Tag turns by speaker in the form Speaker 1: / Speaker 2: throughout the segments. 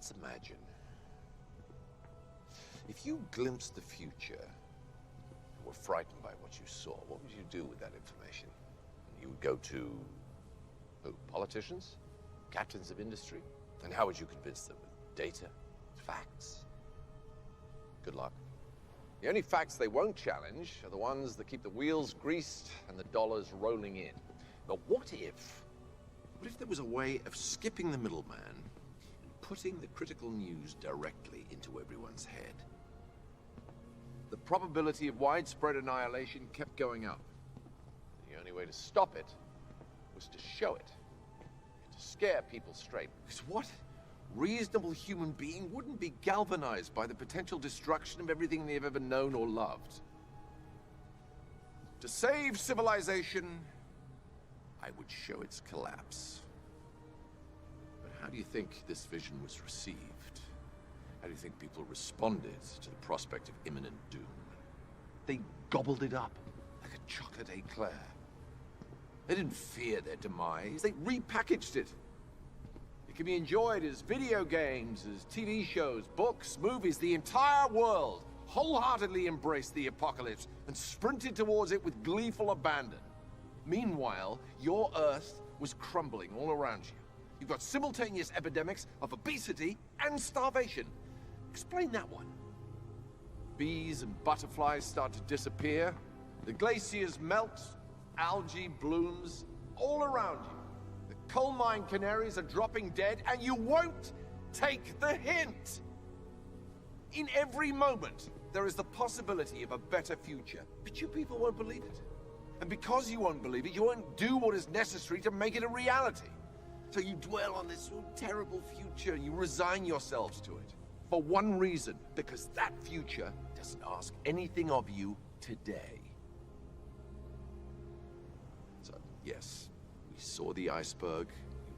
Speaker 1: Let's imagine. If you glimpsed the future and were frightened by what you saw, what would you do with that information? You would go to who? Politicians? Captains of industry? And how would you convince them? With data? Facts? Good luck. The only facts they won't challenge are the ones that keep the wheels greased and the dollars rolling in. But what if there was a way of skipping the middleman and putting the critical news directly into everyone's head? The probability of widespread annihilation kept going up. The only way to stop it was to show it, to scare people straight. Because what reasonable human being wouldn't be galvanized by the potential destruction of everything they've ever known or loved? To save civilization, I would show its collapse. But how do you think this vision was received? How do you think people responded to the prospect of imminent doom? They gobbled it up like a chocolate eclair. They didn't fear their demise, they repackaged it. It can be enjoyed as video games, as TV shows, books, movies. The entire world wholeheartedly embraced the apocalypse and sprinted towards it with gleeful abandon. Meanwhile, your Earth was crumbling all around you. You've got simultaneous epidemics of obesity and starvation. Explain that one. Bees and butterflies start to disappear. The glaciers melt. Algae blooms all around you. The coal mine canaries are dropping dead, and you won't take the hint. In every moment, there is the possibility of a better future, but you people won't believe it. And because you won't believe it, you won't do what is necessary to make it a reality. So you dwell on this terrible future, and you resign yourselves to it. For one reason, because that future doesn't ask anything of you today. So, yes, we saw the iceberg,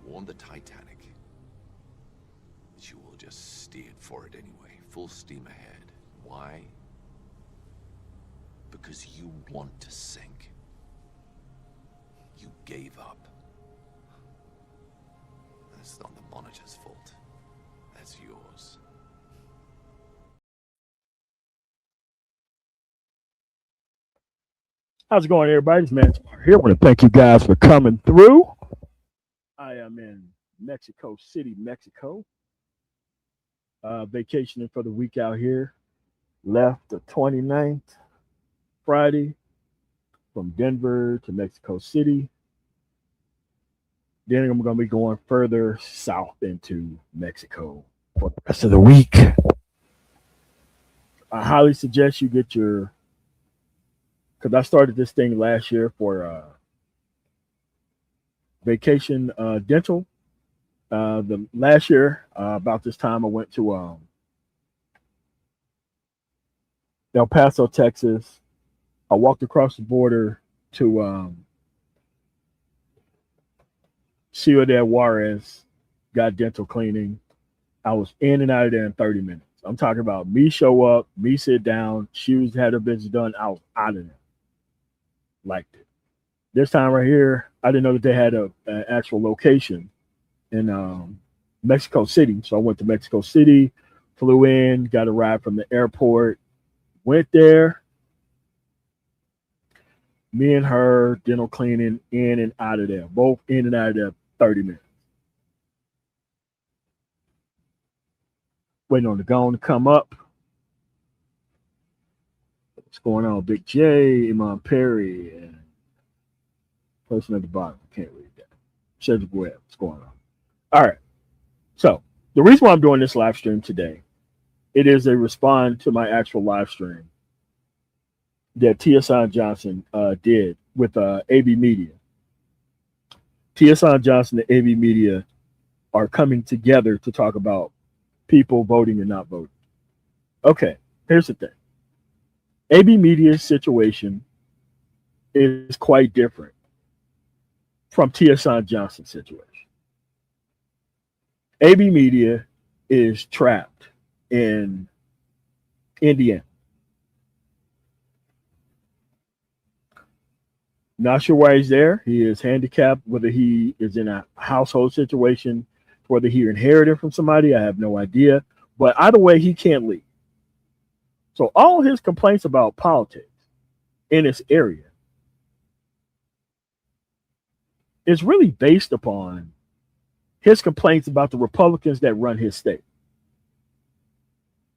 Speaker 1: we warned the Titanic. But you all just steered for it anyway, full steam ahead. Why? Because you want to sink. You gave up. That's not the Monitor's fault. That's yours.
Speaker 2: How's it going, everybody? This man here. I want to thank you guys for coming through. I am in Mexico City, Mexico. Vacationing for the week out here. Left the 29th, Friday, from Denver to Mexico City. Then I'm going to be going further south into Mexico for the rest of the week. I highly suggest you get your, because I started this thing last year for vacation dental. The last year, about this time, I went to El Paso, Texas. I walked across the border to Ciudad Juarez, got dental cleaning. I was in and out of there in 30 minutes. I'm talking about me show up, me sit down, shoes had her business done, I was out of there. Liked it. This time right here, I didn't know that they had an actual location in Mexico City. So I went to Mexico City, flew in, got a ride from the airport, went there. Me and her, dental cleaning, in and out of there. Both in and out of there 30 minutes. Waiting on the gone to come up. What's going on? Big J, Iman Perry, and person at the bottom. Can't read that. Cedric Webb. What's going on? All right. So the reason why I'm doing this live stream today, it is a response to my actual live stream that T.S. Johnson did with AB Media. T.S. Johnson and AB Media are coming together to talk about people voting and not voting. Okay, here's the thing. AB Media's situation is quite different from T.S. Johnson's situation. AB Media is trapped in Indiana. Not sure why he's there. He is handicapped, whether he is in a household situation Whether he inherited from somebody, I have no idea. But either way, he can't leave. So all his complaints about politics in this area is really based upon his complaints about the Republicans that run his state.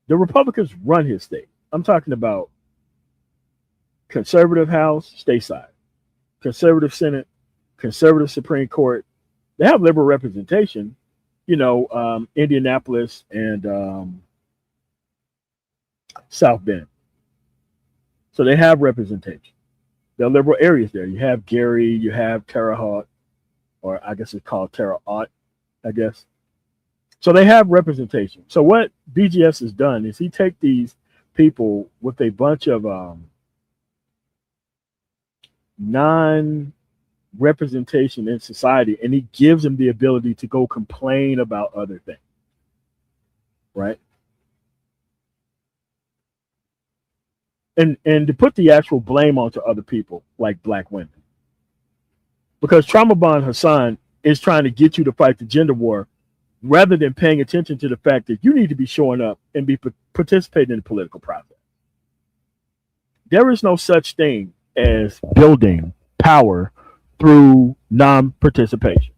Speaker 2: The Republicans run his state. I'm talking about conservative House, stateside, conservative Senate, conservative Supreme Court. They have liberal representation, Indianapolis and South Bend. So they have representation. There are liberal areas there. You have Gary, you have Terre Haute, or I guess it's called Terre Haute, I guess. So they have representation. So what BGS has done is he take these people with a bunch of non-representation in society, and he gives them the ability to go complain about other things, right? And to put the actual blame onto other people, like black women. Because Traumabond Hassan is trying to get you to fight the gender war rather than paying attention to the fact that you need to be showing up and be participating in the political process. There is no such thing as building power through non-participation.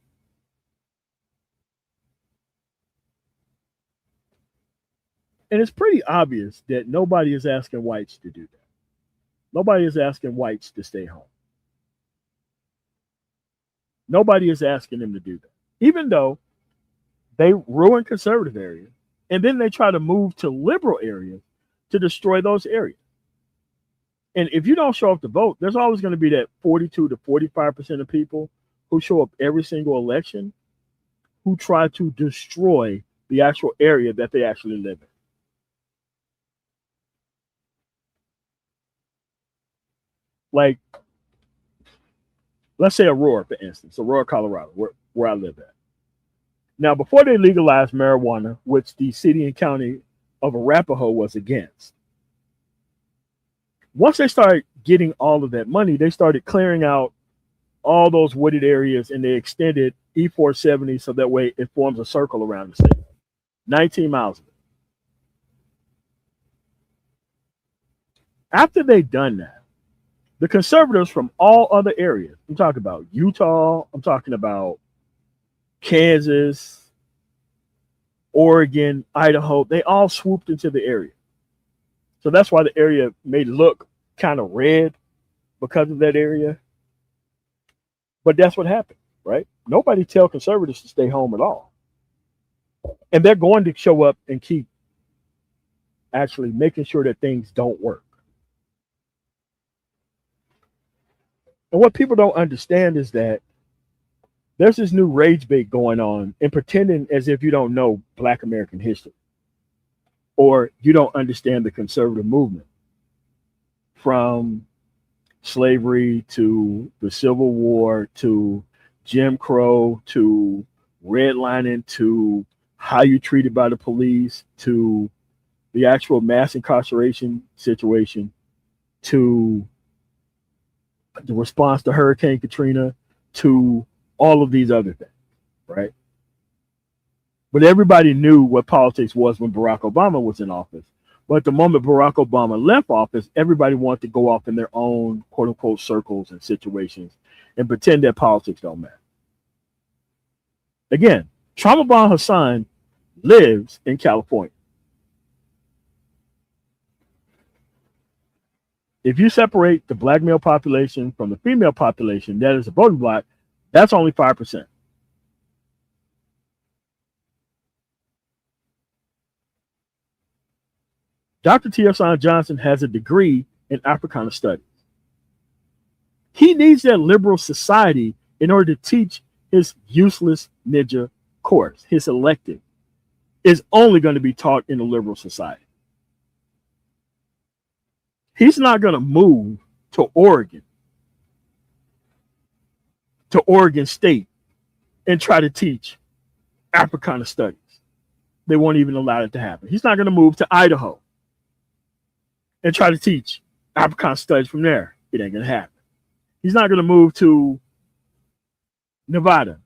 Speaker 2: And it's pretty obvious that nobody is asking whites to do that. Nobody is asking whites to stay home. Nobody is asking them to do that. Even though they ruin conservative areas, and then they try to move to liberal areas to destroy those areas. And if you don't show up to vote, there's always going to be that 42 to 45% of people who show up every single election who try to destroy the actual area that they actually live in. Like, let's say Aurora, for instance, Aurora, Colorado, where I live at. Now, before they legalized marijuana, which the city and county of Arapahoe was against, once they started getting all of that money, they started clearing out all those wooded areas, and they extended E470 so that way it forms a circle around the city. 19 miles of it. After they'd done that, the conservatives from all other areas, I'm talking about Utah, I'm talking about Kansas, Oregon, Idaho, they all swooped into the area. So that's why the area may look kind of red because of that area. But that's what happened, right? Nobody tell conservatives to stay home at all. And they're going to show up and keep actually making sure that things don't work. And what people don't understand is that there's this new rage bait going on and pretending as if you don't know Black American history or you don't understand the conservative movement from slavery to the Civil War to Jim Crow to redlining to how you treated by the police to the actual mass incarceration situation to the response to Hurricane Katrina to all of these other things, right? But everybody knew what politics was when Barack Obama was in office. But the moment Barack Obama left office, everybody wanted to go off in their own quote unquote circles and situations and pretend that politics don't matter. Again, Traumabond Hassan lives in California. If you separate the black male population from the female population, that is a voting bloc, that's only 5%. Dr. T.S. Johnson has a degree in Africana Studies. He needs that liberal society in order to teach his useless ninja course. His elective is only going to be taught in a liberal society. He's not going to move to Oregon State, and try to teach Africana Studies. They won't even allow it to happen. He's not going to move to Idaho and try to teach Africana Studies from there. It ain't going to happen. He's not going to move to Nevada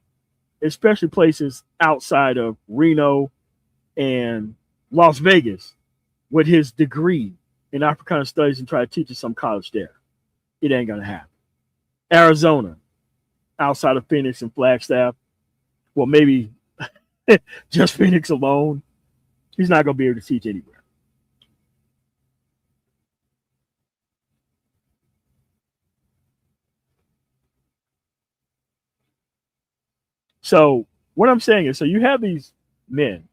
Speaker 2: especially places outside of Reno and Las Vegas, with his degree in Africana Studies and try to teach at some college there. It ain't gonna happen. Arizona, outside of Phoenix and Flagstaff, well, maybe just Phoenix alone, he's not gonna be able to teach anywhere. So what I'm saying is, so you have these men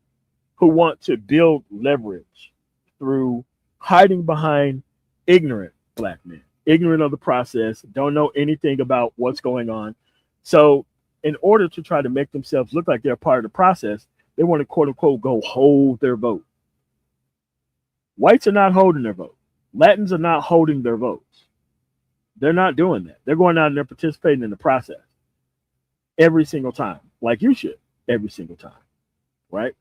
Speaker 2: who want to build leverage through hiding behind ignorant black men, ignorant of the process, don't know anything about what's going on. So in order to try to make themselves look like they're part of the process, they want to quote unquote go hold their vote. Whites are not holding their vote. Latins are not holding their votes. They're not doing that. They're going out and they're participating in the process every single time, like you should, every single time, right?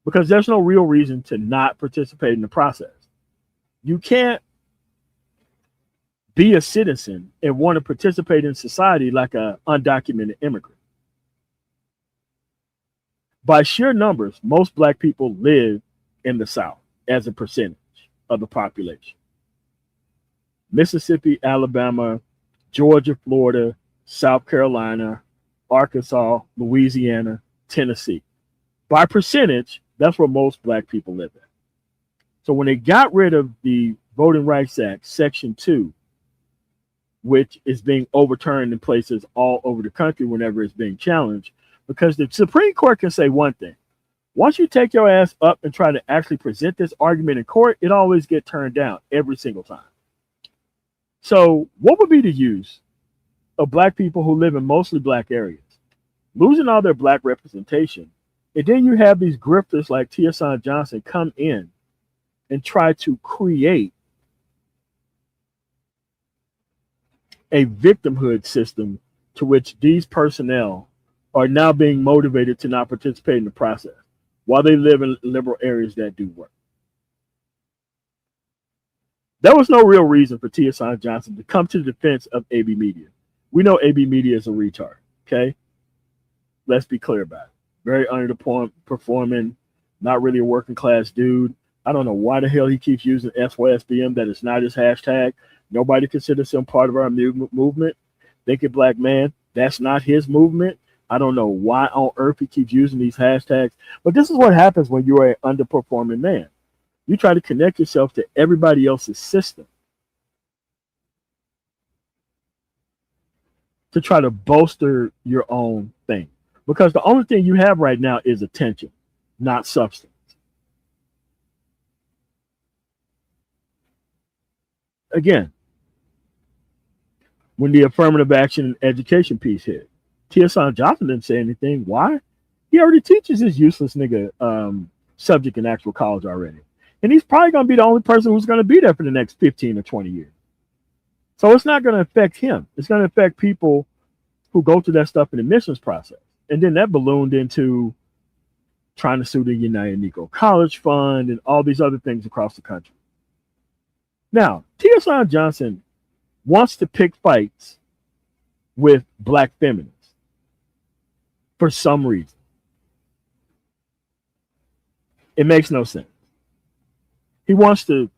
Speaker 2: Because there's no real reason to not participate in the process. You can't be a citizen and want to participate in society like an undocumented immigrant. By sheer numbers, most black people live in the South as a percentage of the population. Mississippi, Alabama, Georgia, Florida, South Carolina, Arkansas, Louisiana, Tennessee. By percentage, that's where most black people live in. So when they got rid of the Voting Rights Act, Section 2, which is being overturned in places all over the country whenever it's being challenged, because the Supreme Court can say one thing. Once you take your ass up and try to actually present this argument in court, it always gets turned down every single time. So what would be the use of black people who live in mostly black areas losing all their black representation, and then you have these grifters like T.S. Johnson come in and try to create a victimhood system to which these personnel are now being motivated to not participate in the process while they live in liberal areas that do work. There was no real reason for T.S. Johnson to come to the defense of AB Media. We know AB Media is a retard, okay? Let's be clear about it. Very underperforming, not really a working class dude. I don't know why the hell he keeps using SYSBM. That is not his hashtag. Nobody considers him part of our movement. Think it black man. That's not his movement. I don't know why on earth he keeps using these hashtags. But this is what happens when you're an underperforming man. You try to connect yourself to everybody else's system to try to bolster your own thing. Because the only thing you have right now is attention, not substance. Again, when the affirmative action and education piece hit, T.S. Johnson didn't say anything. Why? He already teaches his useless nigga subject in actual college already. And he's probably going to be the only person who's going to be there for the next 15 or 20 years. So it's not going to affect him. It's going to affect people who go through that stuff in the admissions process. And then that ballooned into trying to sue the United Negro College Fund and all these other things across the country. Now, T.S. Johnson wants to pick fights with black feminists for some reason. It makes no sense. He wants to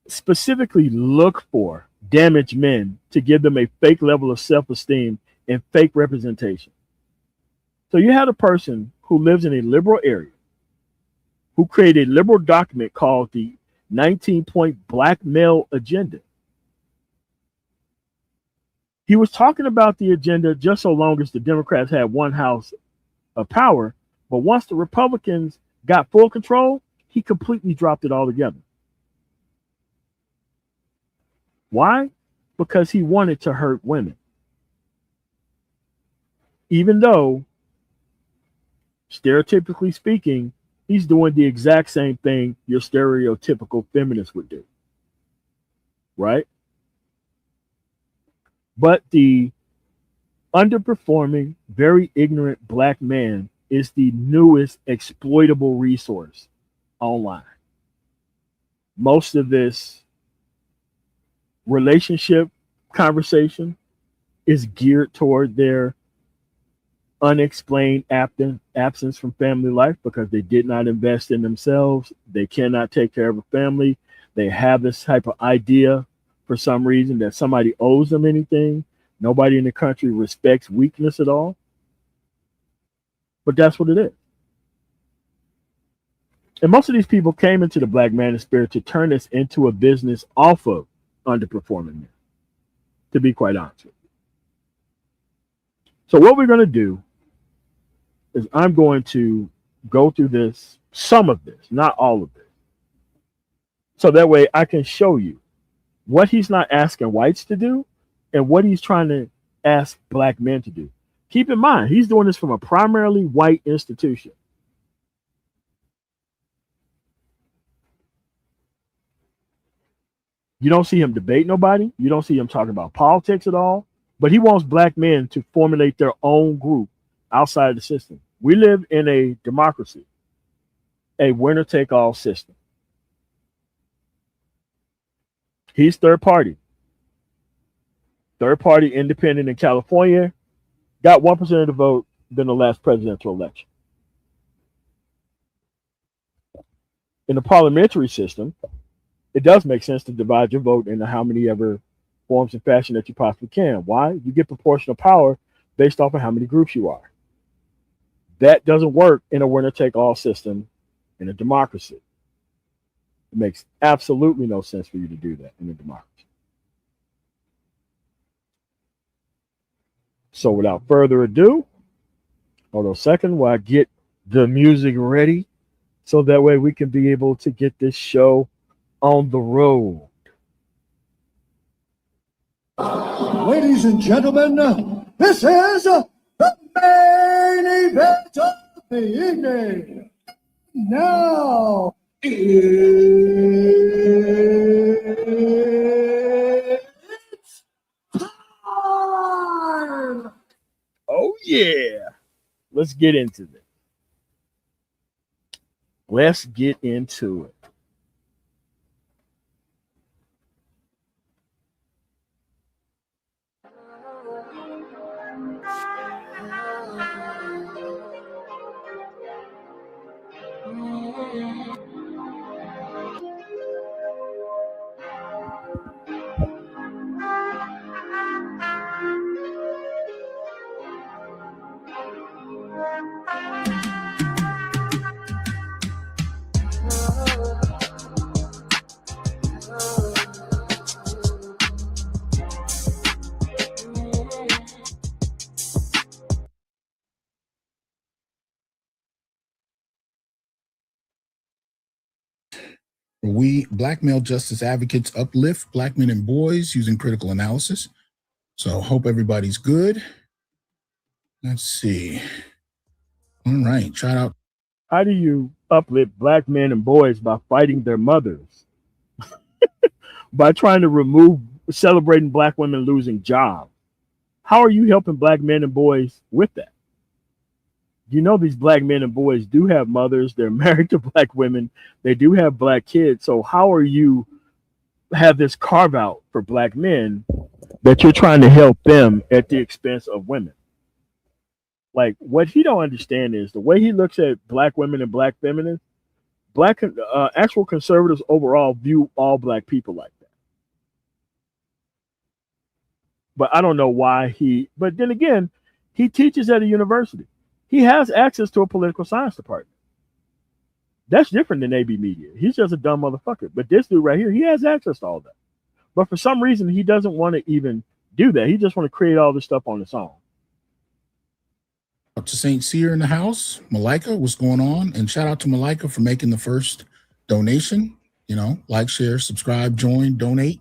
Speaker 2: specifically look for damaged men to give them a fake level of self-esteem and fake representation. So you had a person who lives in a liberal area who created a liberal document called the 19-point black male agenda. He was talking about the agenda just so long as the Democrats had one house of power, but once the Republicans got full control, he completely dropped it all together. Why? Because he wanted to hurt women. Even though, stereotypically speaking, he's doing the exact same thing your stereotypical feminist would do. Right? But the underperforming, very ignorant black man is the newest exploitable resource online. Most of this relationship conversation is geared toward their unexplained absence from family life because they did not invest in themselves. They cannot take care of a family. They have this type of idea for some reason that somebody owes them anything. Nobody in the country respects weakness at all. But that's what it is. And most of these people came into the Black Man in Spirit to turn this into a business off of underperforming men, to be quite honest with you. So what we're going to do is I'm going to go through this, some of this, not all of this. So that way I can show you what he's not asking whites to do and what he's trying to ask black men to do. Keep in mind, he's doing this from a primarily white institution. You don't see him debate nobody. You don't see him talking about politics at all. But he wants black men to formulate their own group outside of the system. We live in a democracy, a winner-take-all system. He's third party. Third party independent in California, got 1% of the vote than the last presidential election. In the parliamentary system, it does make sense to divide your vote into how many ever forms and fashion that you possibly can. Why? You get proportional power based off of how many groups you are. That doesn't work in a winner-take-all system in a democracy. It makes absolutely no sense for you to do that in a democracy. So without further ado, hold on a second while I get the music ready so that way we can be able to get this show on the road.
Speaker 3: Ladies and gentlemen, this is the main event of the evening. Now, it's time!
Speaker 2: Oh, yeah. Let's get into this. Let's get into it.
Speaker 4: We, black male justice advocates, uplift black men and boys using critical analysis. So hope everybody's good. Let's see. All right, shout out.
Speaker 2: How do you uplift black men and boys by fighting their mothers? By trying to remove, celebrating black women losing jobs? How are you helping black men and boys with that? You know, these black men and boys do have mothers. They're married to black women. They do have black kids. So how are you have this carve out for black men that you're trying to help them at the expense of women? Like, what he don't understand is the way he looks at black women and black feminists. Black actual conservatives overall view all black people like that. But I don't know why but then again, he teaches at a university. He has access to a political science department. That's different than AB Media. He's just a dumb motherfucker. But this dude right here, he has access to all that. But for some reason, he doesn't want to even do that. He just want to create all this stuff on his own.
Speaker 4: Up to St. Cyr in the house. Malika, what's going on? And shout out to Malika for making the first donation. You know, like, share, subscribe, join, donate,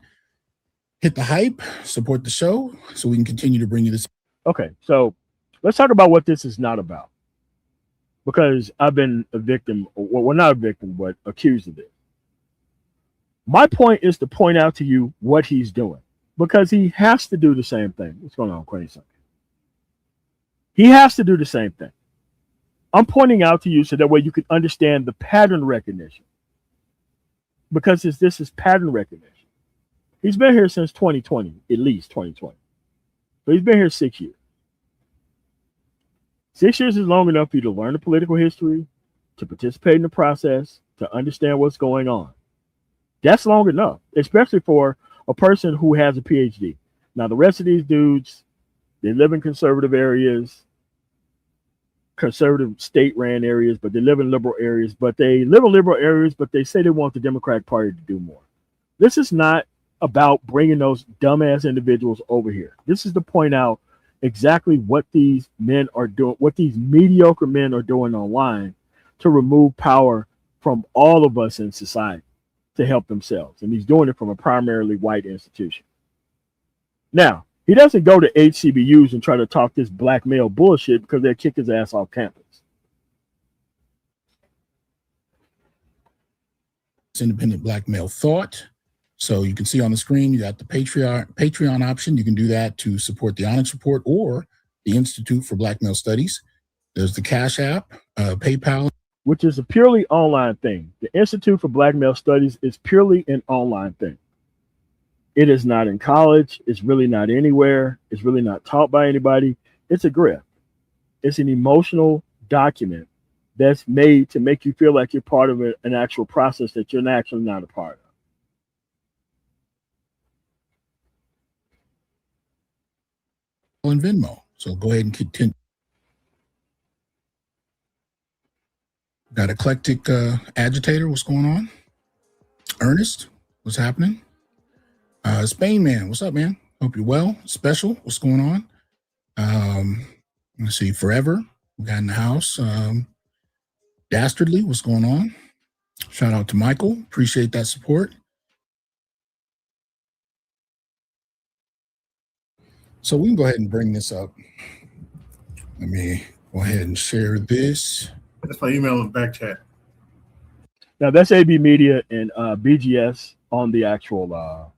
Speaker 4: hit the hype, support the show so we can continue to bring you this.
Speaker 2: Okay, so let's talk about what this is not about. Because I've been a victim, well, not a victim, but accused of it. My point is to point out to you what he's doing. Because he has to do the same thing. What's going on, Queen Sunday? He has to do the same thing. I'm pointing out to you so that way you can understand the pattern recognition. Because this is pattern recognition. He's been here since 2020, at least 2020. So he's been here 6 years. 6 years is long enough for you to learn the political history, to participate in the process, to understand what's going on. That's long enough, especially for a person who has a PhD. Now, the rest of these dudes, they live in conservative areas, conservative state-ran areas, but they live in liberal areas. But they live in liberal areas, but they say they want the Democratic Party to do more. This is not about bringing those dumbass individuals over here. This is to point out exactly what these men are doing, what these mediocre men are doing online to remove power from all of us in society to help themselves. And he's doing it from a primarily white institution. Now, he doesn't go to HCBUs and try to talk this black male bullshit because they'll kick his ass off campus.
Speaker 4: It's independent black male thought. So you can see on the screen, you got the Patreon option. You can do that to support the Onyx Report or the Institute for Black Male Studies. There's the Cash App, PayPal,
Speaker 2: which is a purely online thing. The Institute for Black Male Studies is purely an online thing. It is not in college. It's really not anywhere. It's really not taught by anybody. It's a grift. It's an emotional document that's made to make you feel like you're part of an actual process that you're actually not a part of.
Speaker 4: and Venmo. So go ahead and continue. Got Eclectic Agitator, what's going on? Ernest, what's happening? Spain Man, what's up, man? Hope you're well. Special, what's going on? Let's see, Forever, we got in the house. Dastardly, what's going on? Shout out to Michael, appreciate that support. So we can go ahead and bring this up. Let me go ahead and share this.
Speaker 5: That's my email in the back chat.
Speaker 2: Now that's AB Media and BGS on the actual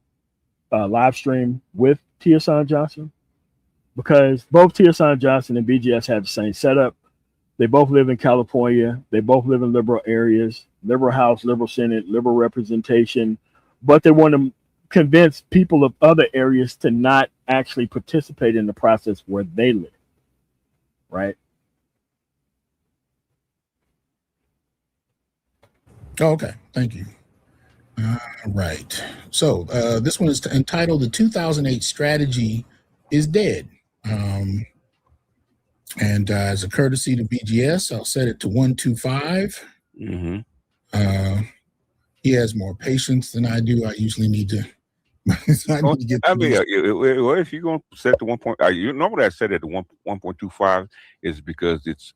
Speaker 2: live stream with Tiosan Johnson, because both Tiosan Johnson and BGS have the same setup. They both live in California. They both live in liberal areas, liberal House, liberal Senate, liberal representation, but they want to convince people of other areas to not actually participate in the process where they live, right?
Speaker 4: Oh, okay, thank you. All right. So this one is entitled "The 2008 Strategy is Dead." And as a courtesy to BGS, I'll set it to 125.
Speaker 6: Mm-hmm.
Speaker 4: He has more patience than I do. I usually need to.
Speaker 6: Well, if you're going to set the 1 point, you normally I set it to 1.25 is because it's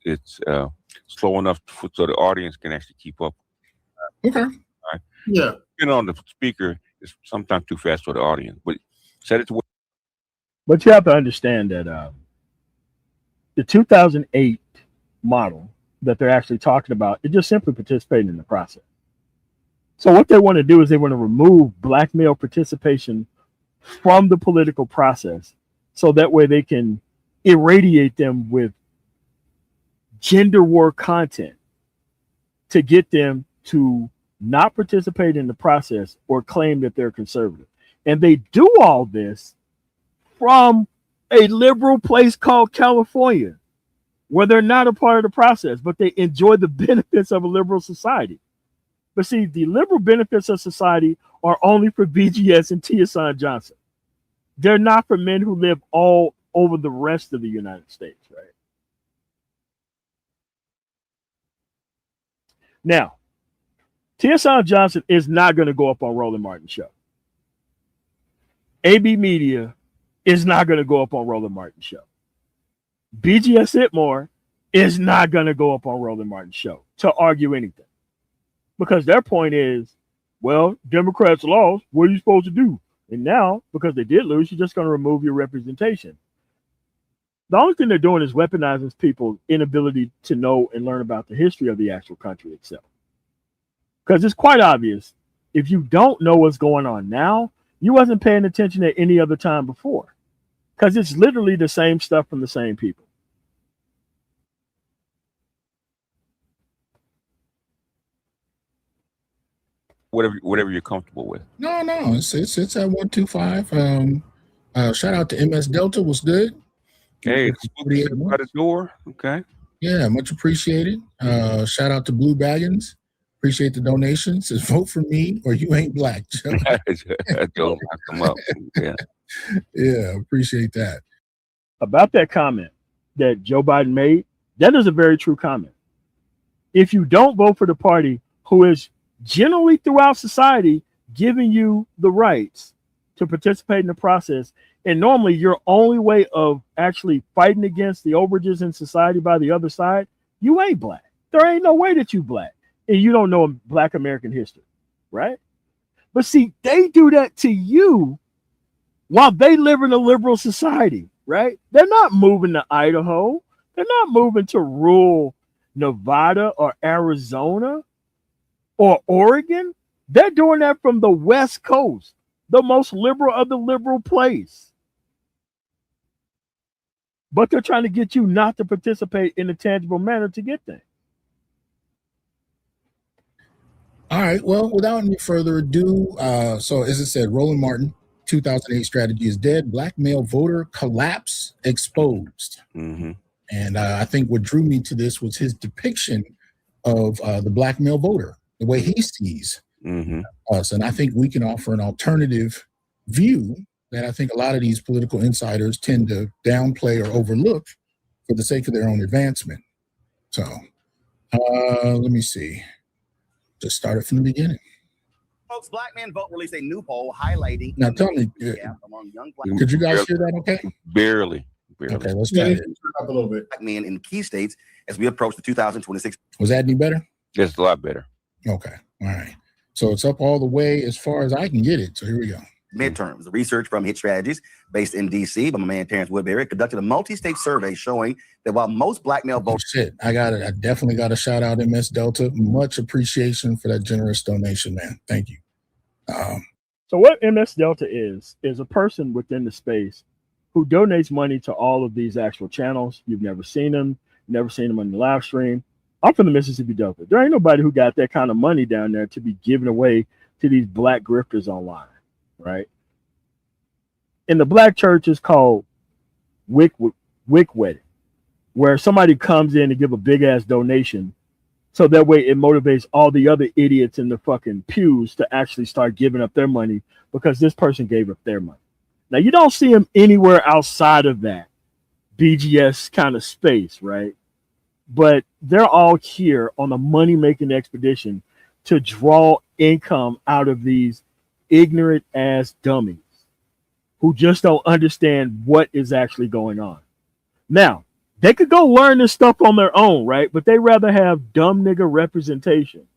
Speaker 6: slow enough so the audience can actually keep up.
Speaker 4: Okay.
Speaker 6: Right.
Speaker 5: Yeah.
Speaker 6: On the speaker is sometimes too fast for the audience, but set it to.
Speaker 2: But you have to understand that the 2008 model that they're actually talking about is just simply participating in the process. So what they want to do is they want to remove black male participation from the political process, so that way they can irradiate them with gender war content to get them to not participate in the process or claim that they're conservative. And they do all this from a liberal place called California, where they're not a part of the process, but they enjoy the benefits of a liberal society. But see, the liberal benefits of society are only for BGS and Tiosan Johnson. They're not for men who live all over the rest of the United States, right? Now, Tiosan Johnson is not going to go up on Roland Martin's show. AB Media is not going to go up on Roland Martin's show. BGS Itmore is not going to go up on Roland Martin's show to argue anything. Because their point is, well, Democrats lost. What are you supposed to do? And now, because they did lose, you're just going to remove your representation. The only thing they're doing is weaponizing people's inability to know and learn about the history of the actual country itself. Because it's quite obvious, if you don't know what's going on now, you wasn't paying attention at any other time before. Because it's literally the same stuff from the same people.
Speaker 6: Whatever you're comfortable with.
Speaker 4: No, it's at 125. Shout out to MS Delta. What's good?
Speaker 6: Hey, it's by the door. Okay.
Speaker 4: Yeah, much appreciated. Shout out to Blue Baggins. Appreciate the donations. Says vote for me or you ain't black.
Speaker 6: Joe knocked them up. Yeah.
Speaker 4: Yeah, appreciate that.
Speaker 2: About that comment that Joe Biden made, that is a very true comment. If you don't vote for the party who is generally throughout society giving you the rights to participate in the process, and normally your only way of actually fighting against the overages in society by the other side, you ain't black. There ain't no way that you black and you don't know Black American history, right? But see, they do that to you while they live in a liberal society, right? They're not moving to Idaho. They're not moving to rural Nevada or Arizona or Oregon. They're doing that from the West Coast, the most liberal of the liberal place. But they're trying to get you not to participate in a tangible manner to get there.
Speaker 4: All right. Well, without any further ado, so as I said, Roland Martin, 2008 strategy is dead. Black male voter collapse exposed.
Speaker 6: Mm-hmm.
Speaker 4: And I think what drew me to this was his depiction of the black male voter, the way he sees us. And I think we can offer an alternative view that I think a lot of these political insiders tend to downplay or overlook for the sake of their own advancement. So let me see. Just start it from the beginning.
Speaker 7: Folks, Black Men Vote released a new poll highlighting.
Speaker 4: Now tell me,
Speaker 7: among young black
Speaker 4: could you guys hear that okay?
Speaker 6: Barely.
Speaker 4: Okay, let's try it.
Speaker 5: Up a little bit.
Speaker 7: black men in key states as we approach the 2026.
Speaker 4: Was that any better?
Speaker 6: It's a lot better.
Speaker 4: Okay. All right. So it's up all the way as far as I can get it. So here we go.
Speaker 7: Midterms. The research from Hit Strategies, based in D.C. by my man Terrence Woodbury, conducted a multi-state survey showing that while most black male voters.
Speaker 4: Shit, I got it. I definitely got to shout out MS Delta. Much appreciation for that generous donation, man. Thank you.
Speaker 2: So what MS Delta is a person within the space who donates money to all of these actual channels. You've never seen them, never seen them on the live stream. I'm from the Mississippi Delta. There ain't nobody who got that kind of money down there to be given away to these black grifters online, right? In the black church, it's called wick wedding, where somebody comes in to give a big ass donation, so that way it motivates all the other idiots in the fucking pews to actually start giving up their money because this person gave up their money. Now you don't see them anywhere outside of that BGS kind of space, right? But they're all here on a money-making expedition to draw income out of these ignorant ass dummies who just don't understand what is actually going on. Now, they could go learn this stuff on their own, right? But they rather have dumb nigga representation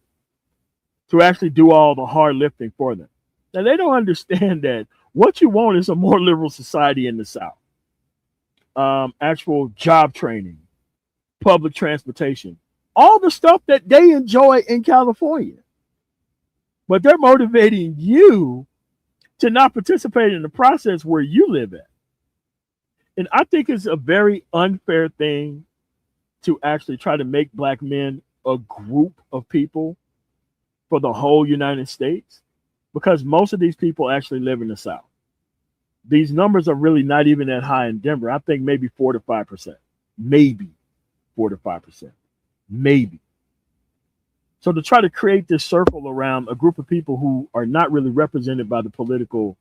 Speaker 2: to actually do all the hard lifting for them. Now, they don't understand that what you want is a more liberal society in the South. Actual job training, public transportation, all the stuff that they enjoy in California. But they're motivating you to not participate in the process where you live at. And I think it's a very unfair thing to actually try to make black men a group of people for the whole United States, because most of these people actually live in the South. These numbers are really not even that high in Denver. I think maybe 4 to 5%, maybe 4 to 5%, maybe. So to try to create this circle around a group of people who are not really represented by the political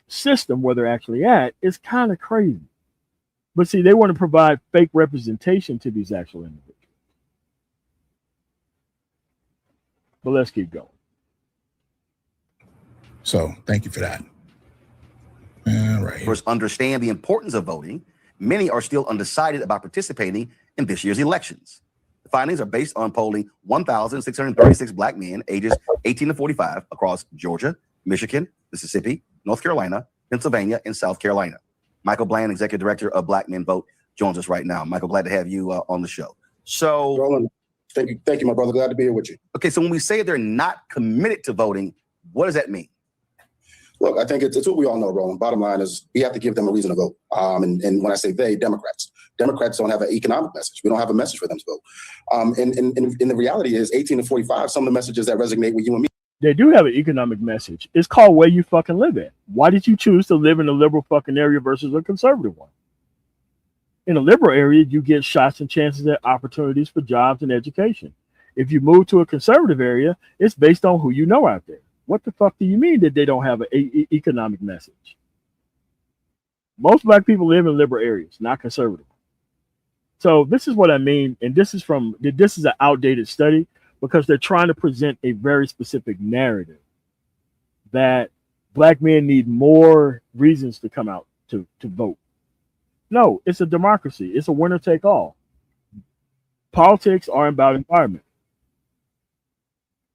Speaker 2: system where they're actually at is kind of crazy. But see, they want to provide fake representation to these actual individuals. But let's keep going.
Speaker 4: So thank you for that. All right.
Speaker 7: First, understand the importance of voting. Many are still undecided about participating in this year's elections. The findings are based on polling 1,636 black men ages 18 to 45 across Georgia, Michigan, Mississippi, North Carolina, Pennsylvania, and South Carolina. Michael Bland, Executive Director of Black Men Vote, joins us right now. Michael, glad to have you on the show. So,
Speaker 8: Roland, thank you, my brother. Glad to be here with you.
Speaker 7: Okay, so when we say they're not committed to voting, what does that mean?
Speaker 8: Look, I think it's what we all know, Roland. Bottom line is we have to give them a reason to vote. And when I say they, Democrats don't have an economic message. We don't have a message for them to vote. And the reality is 18 to 45, some of the messages that resonate with you and me
Speaker 2: They do have an economic message. It's called where you fucking live at. Why did you choose to live in a liberal fucking area versus a conservative one? In a liberal area, you get shots and chances at opportunities for jobs and education. If you move to a conservative area, it's based on who you know out there. What the fuck do you mean that they don't have an economic message? Most black people live in liberal areas, not conservative. So this is what I mean, and this is an outdated study because they're trying to present a very specific narrative that black men need more reasons to come out to vote. No, it's a democracy. It's a winner take all. Politics are about environment.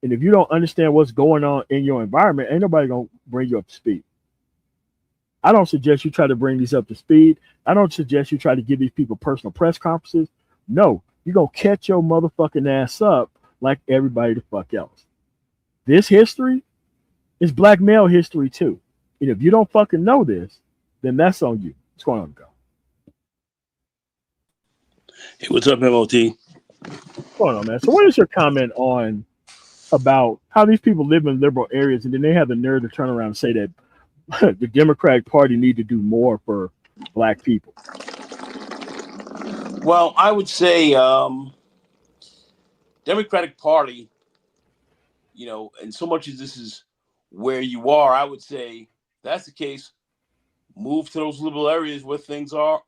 Speaker 2: And if you don't understand what's going on in your environment, ain't nobody gonna bring you up to speed. I don't suggest you try to bring these up to speed. I don't suggest you try to give these people personal press conferences. No, you're gonna catch your motherfucking ass up like everybody the fuck else. This history is black male history too. And if you don't fucking know this, then that's on you. What's going on, go?
Speaker 9: Hey, what's up, MOT?
Speaker 2: What's going on, man? So what is your comment on about how these people live in liberal areas and then they have the nerve to turn around and say that the Democratic Party need to do more for black people?
Speaker 9: Well, I would say Democratic Party, and so much as this is where you are, I would say that's the case. Move to those liberal areas where things are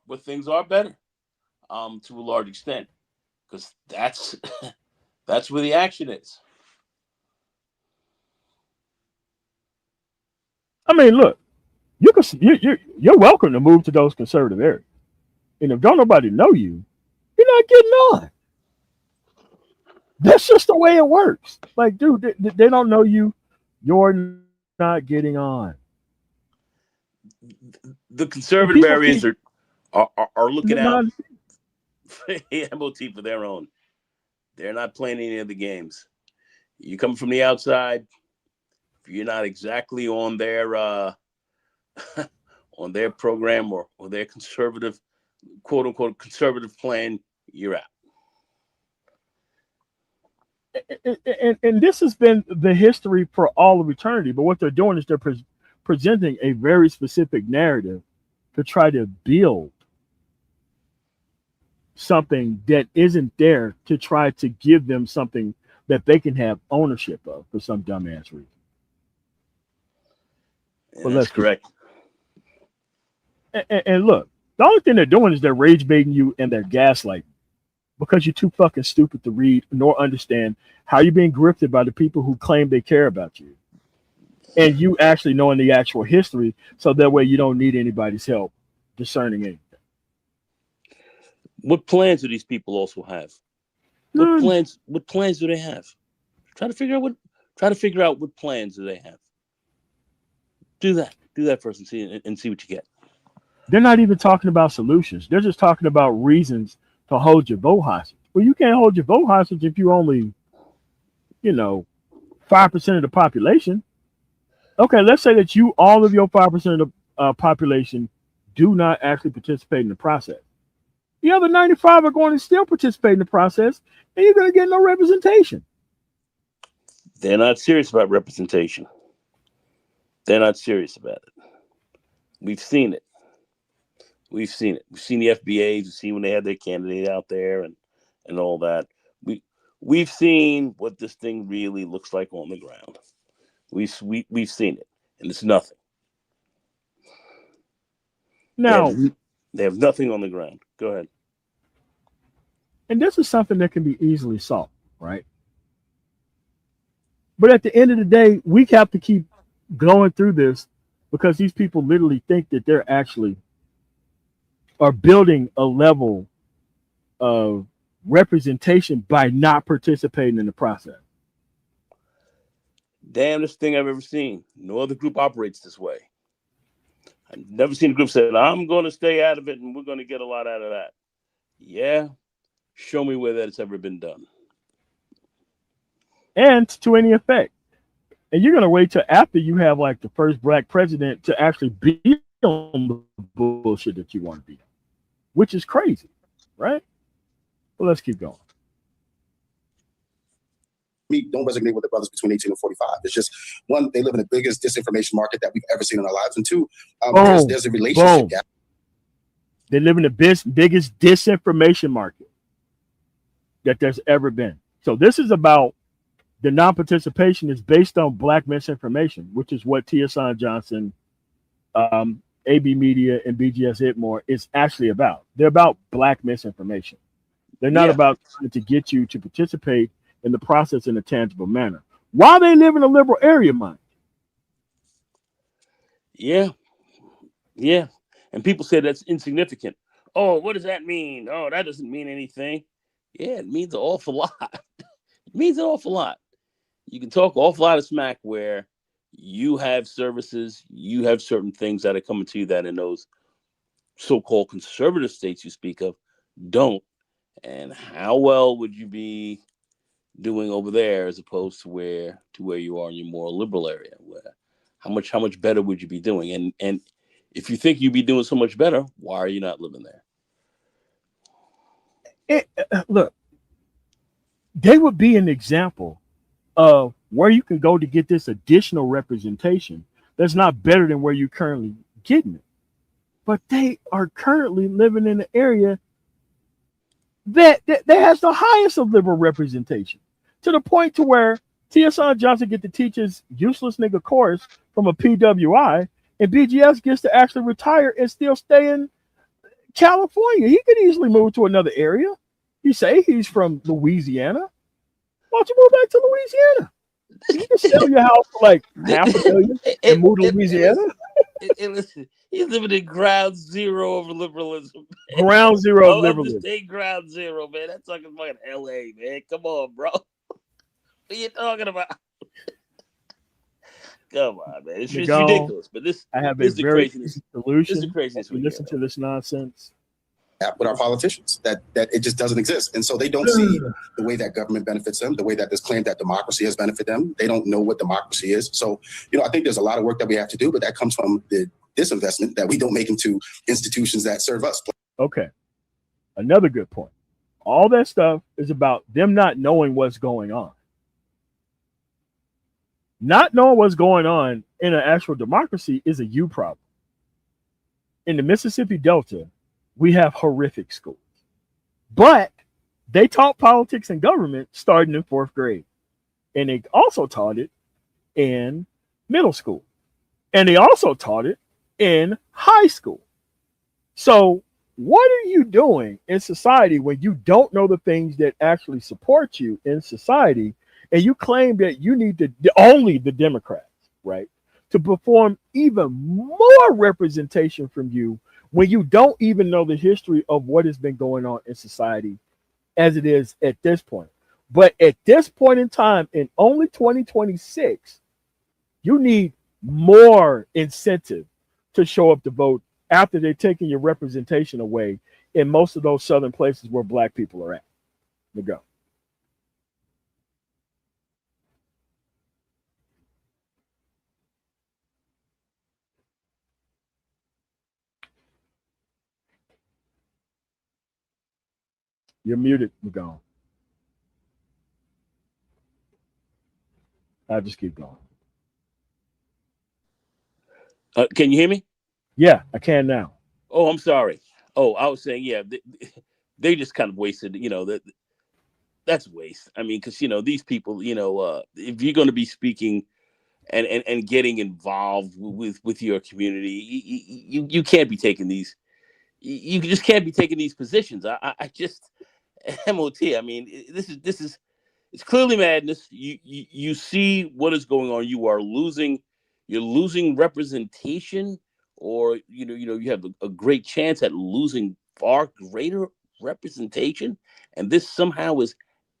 Speaker 9: better, to a large extent, because that's that's where the action is.
Speaker 2: I mean, look, you're welcome to move to those conservative areas, and if don't nobody know you, you're not getting on. That's just the way it works. Like, dude, they don't know you. You're not getting on.
Speaker 9: The conservative areas are looking out for MOT for their own. They're not playing any of the games. You come from the outside, if you're not exactly on their on their program or their conservative, quote unquote conservative plan, you're out.
Speaker 2: And this has been the history for all of eternity. But what they're doing is they're presenting a very specific narrative to try to build something that isn't there, to try to give them something that they can have ownership of for some dumbass reason.
Speaker 9: But that's correct.
Speaker 2: And look, the only thing they're doing is they're rage baiting you and they're gaslighting because you're too fucking stupid to read nor understand how you're being grifted by the people who claim they care about you. And you actually knowing the actual history, so that way you don't need anybody's help discerning anything.
Speaker 9: What plans do these people also have? What plans do they have? Try to figure out what plans do they have. Do that first and see what you get.
Speaker 2: They're not even talking about solutions. They're just talking about reasons to hold your vote hostage. Well, you can't hold your vote hostage if you only, 5% of the population. Okay, let's say that all of your 5% of the population do not actually participate in the process. The other 95 are going to still participate in the process, and you're going to get no representation.
Speaker 9: They're not serious about representation. They're not serious about it. We've seen it. We've seen the FBAs. We've seen when they had their candidate out there and all that. We've seen what this thing really looks like on the ground. We've seen it, and it's nothing.
Speaker 2: Now
Speaker 9: they have nothing on the ground. Go ahead.
Speaker 2: And this is something that can be easily solved, right? But at the end of the day, we have to keep going through this because these people literally think that they're actually are building a level of representation by not participating in the process.
Speaker 9: Damnedest thing I've ever seen. No other group operates this way. I've never seen a group say, I'm going to stay out of it and we're going to get a lot out of that. Yeah, show me where that's ever been done.
Speaker 2: And to any effect. And you're going to wait till after you have like the first black president to actually be on the bullshit that you want to be on, which is crazy, right? Well, let's keep going.
Speaker 8: me don't resonate with the brothers between 18 and 45. It's just, one, they live in the biggest disinformation market that we've ever seen in our lives, and two, there's a relationship gap.
Speaker 2: They live in the biggest disinformation market that there's ever been. So this is about the non-participation is based on black misinformation, which is what T.S. Johnson, AB Media, and BGS Itmore is actually about. They're about black misinformation. They're not about trying to get you to participate in the process in a tangible manner. While they live in a liberal area, mind.
Speaker 9: Yeah. Yeah. And people say that's insignificant. Oh, what does that mean? Oh, that doesn't mean anything. Yeah, it means an awful lot. It means an awful lot. You can talk an awful lot of smack where you have services, you have certain things that are coming to you that in those so-called conservative states you speak of don't. And how well would you be doing over there as opposed to where you are in your more liberal area? Where how much better would you be doing? And if you think you'd be doing so much better, why are you not living there?
Speaker 2: Look, they would be an example of where you can go to get this additional representation that's not better than where you're currently getting it. But they are currently living in an area that has the highest of liberal representation, to the point to where T.S. Johnson get to teach his useless nigga course from a PWI, and BGS gets to actually retire and still stay in California. He could easily move to another area. You say he's from Louisiana. Why don't you move back to Louisiana? You can sell your house for like $500 million and move to Louisiana.
Speaker 9: Listen, he's living in ground zero of liberalism.
Speaker 2: Ground zero of liberalism.
Speaker 9: Stay ground zero, man. That's like fucking LA, man. Come on, bro. What are you talking about? Come on, man. It's ridiculous. But this is the craziness.
Speaker 2: Solution.
Speaker 9: This is the craziness.
Speaker 2: Listen to this nonsense.
Speaker 8: With our politicians, that it just doesn't exist. And so they don't see the way that government benefits them, the way that this claim that democracy has benefited them. They don't know what democracy is. So, I think there's a lot of work that we have to do, but that comes from the disinvestment that we don't make into institutions that serve us.
Speaker 2: Okay. Another good point. All that stuff is about them not knowing what's going on. Not knowing what's going on in an actual democracy is a you problem. In the Mississippi Delta, we have horrific schools, but they taught politics and government starting in 4th grade. And they also taught it in middle school. And they also taught it in high school. So what are you doing in society when you don't know the things that actually support you in society, and you claim that you need only the Democrats, right, to perform even more representation from you when you don't even know the history of what has been going on in society as it is at this point? But at this point in time, in only 2026, you need more incentive to show up to vote after they're taking your representation away in most of those southern places where black people are at. There you go. You're muted, McGone. I'll just keep going.
Speaker 9: Can you hear me?
Speaker 2: Yeah, I can now.
Speaker 9: Oh, I'm sorry. Oh, I was saying, yeah, they just kind of wasted, that's waste. I mean, because, these people, if you're going to be speaking and getting involved with your community, you can't be taking these. You just can't be taking these positions. I just MOT. I mean, this is it's clearly madness. You see what is going on. You're losing representation, or you have a great chance at losing far greater representation, and this somehow is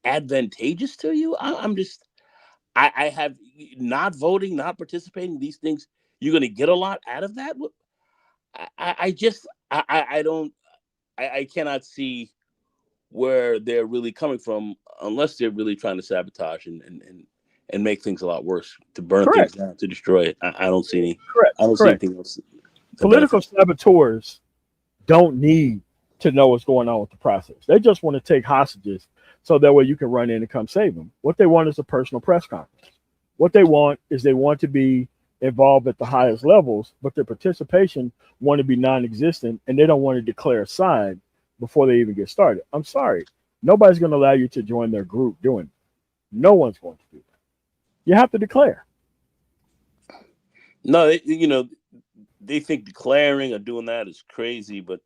Speaker 9: advantageous to you. I have not voting, not participating. These things, you're going to get a lot out of that. I cannot see where they're really coming from, unless they're really trying to sabotage and make things a lot worse, to burn things down, to destroy it. I don't see any.
Speaker 2: Correct.
Speaker 9: I don't see anything else.
Speaker 2: Political saboteurs don't need to know what's going on with the process. They just want to take hostages so that way you can run in and come save them. What they want is a personal press conference. What they want is they want to be involved at the highest levels, but their participation want to be non-existent, and they don't want to declare a side before they even get started. I'm sorry. Nobody's going to allow you to join their group doing it. No one's going to do that. You have to declare.
Speaker 9: No, they think declaring or doing that is crazy, but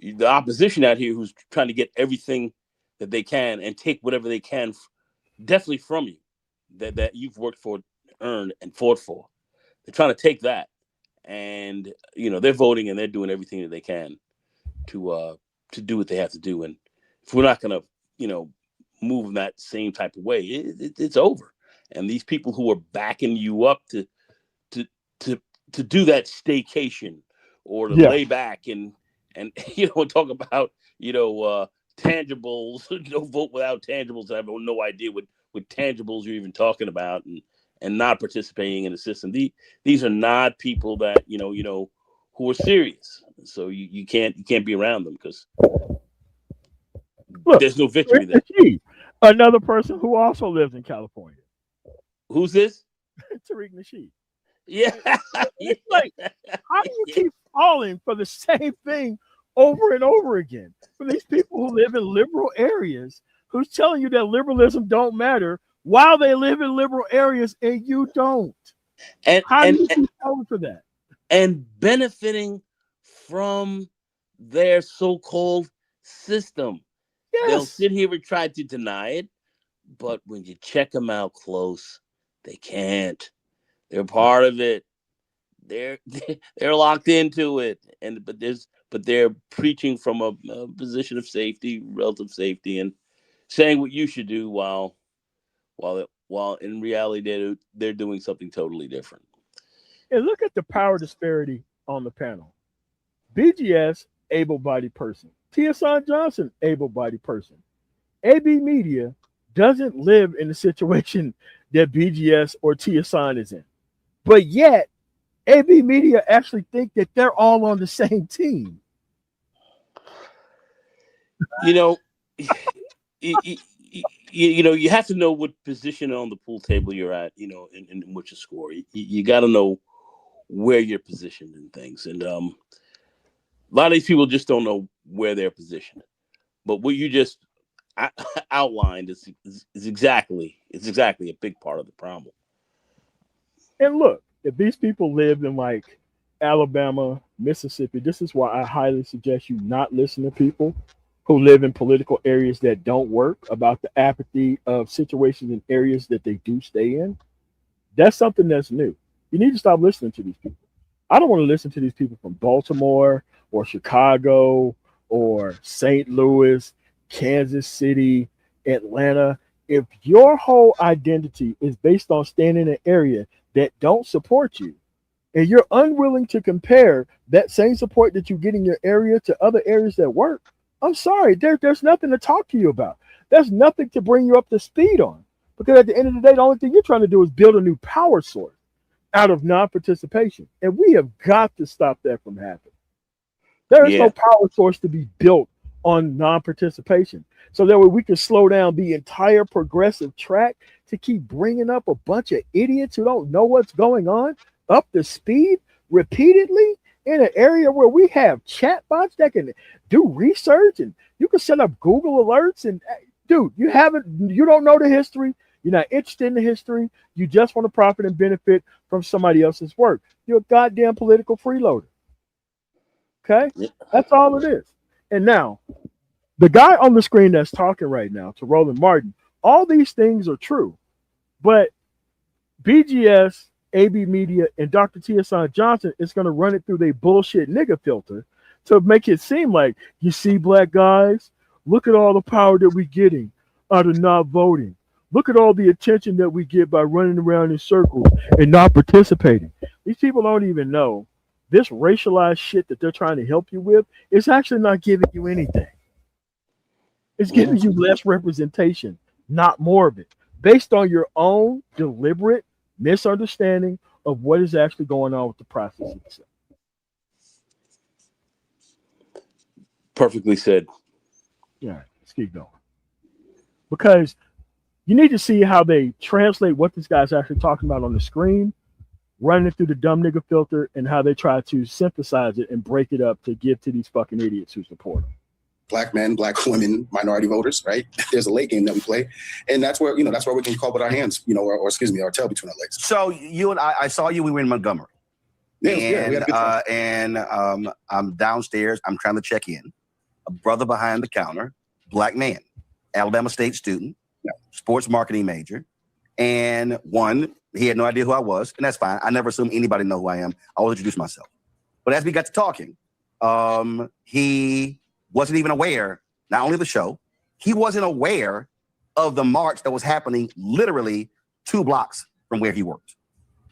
Speaker 9: the opposition out here who's trying to get everything that they can and take whatever they can definitely from you that you've worked for, earned, and fought for. They're trying to take that, and they're voting and they're doing everything that they can to do what they have to do. And if we're not going to move in that same type of way, it's over. And these people who are backing you up to do that staycation or to lay back and talk about tangibles, vote without tangibles. I have no idea what tangibles you're even talking about, and not participating in the system. These are not people that who are serious. So you can't be around them because there's no victory there.
Speaker 2: Another person who also lives in California.
Speaker 9: Who's this?
Speaker 2: Tariq Nasheed.
Speaker 9: Yeah.
Speaker 2: It's like, how do you keep falling for the same thing over and over again? For these people who live in liberal areas, who's telling you that liberalism don't matter while they live in liberal areas and you don't.
Speaker 9: And
Speaker 2: how do you keep falling for that?
Speaker 9: And benefiting from their so-called system.
Speaker 2: Yes.
Speaker 9: They'll sit here and try to deny it, but when you check them out close, they can't. They're part of it. They're locked into it, but they're preaching from a position of safety, relative safety, and saying what you should do while in reality they're doing something totally different.
Speaker 2: And look at the power disparity on the panel. BGS, able-bodied person. T.S.I. Johnson, able-bodied person. AB Media doesn't live in the situation that BGS or TSI is in. But yet, AB Media actually think that they're all on the same team.
Speaker 9: You have to know what position on the pool table you're at, in which you score. You got to know where you're positioned in things. And a lot of these people just don't know where they're positioned. But what you just outlined is exactly a big part of the problem.
Speaker 2: And look, if these people lived in like Alabama, Mississippi, this is why I highly suggest you not listen to people who live in political areas that don't work, about the apathy of situations in areas that they do stay in. That's something that's new. You need to stop listening to these people. I don't want to listen to these people from Baltimore or Chicago or St. Louis, Kansas City, Atlanta. If your whole identity is based on staying in an area that don't support you, and you're unwilling to compare that same support that you get in your area to other areas that work, I'm sorry, there's nothing to talk to you about. There's nothing to bring you up to speed on. Because at the end of the day, the only thing you're trying to do is build a new power source out of non-participation. And we have got to stop that from happening. There is no power source to be built on non-participation. So that way we can slow down the entire progressive track to keep bringing up a bunch of idiots who don't know what's going on up to speed repeatedly in an area where we have chatbots that can do research, and you can set up Google alerts. And dude, you don't know the history. You're not interested in the history. You just want to profit and benefit from somebody else's work. You're a goddamn political freeloader. Okay? That's all it is. And now, the guy on the screen that's talking right now, to Roland Martin, all these things are true. But BGS, AB Media, and Dr. T.S.I. Johnson is going to run it through their bullshit nigga filter to make it seem like, you see, black guys, look at all the power that we're getting out of not voting. Look at all the attention that we get by running around in circles and not participating. These people don't even know this racialized shit that they're trying to help you with is actually not giving you anything. It's giving you less representation, not more of it, based on your own deliberate misunderstanding of what is actually going on with the process itself.
Speaker 9: Perfectly said.
Speaker 2: All right, let's keep going. because you need to see how they translate what this guy's actually talking about on the screen, running it through the dumb nigga filter, and how they try to synthesize it and break it up to give to these fucking idiots who support them.
Speaker 8: Black men, black women, minority voters, right? There's a late game that we play. And that's where, that's where we can call with our hands, or excuse me, our tail between our legs.
Speaker 7: So you and I saw you, we were in Montgomery.
Speaker 8: Yeah, we had a good time.
Speaker 7: And I'm downstairs, I'm trying to check in. A brother behind the counter, black man, Alabama State student, sports marketing major. And he had no idea who I was, and that's fine. I never assume anybody know who I am. I always introduce myself. But as we got to talking, he wasn't even aware, not only of the show, he wasn't aware of the march that was happening literally 2 blocks from where he worked.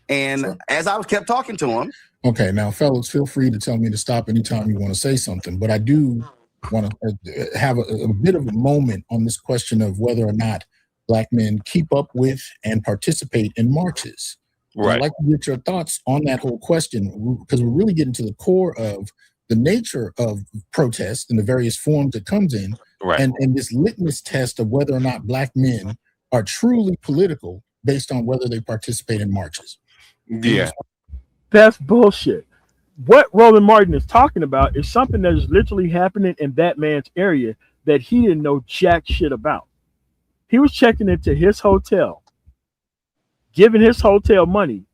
Speaker 7: And as I kept talking to him.
Speaker 4: Okay, now, fellas, feel free to tell me to stop anytime you want to say something, but I do want to have a bit of a moment on this question of whether or not Black men keep up with and participate in marches.
Speaker 6: Right.
Speaker 4: I'd like to get your thoughts on that whole question, because we're really getting to the core of the nature of protest and the various forms it comes in,
Speaker 6: right.
Speaker 4: and this litmus test of whether or not Black men are truly political based on whether they participate in marches.
Speaker 6: Yeah.
Speaker 2: That's bullshit. What Roland Martin is talking about is something that is literally happening in that man's area that he didn't know jack shit about. He was checking into his hotel, giving his hotel money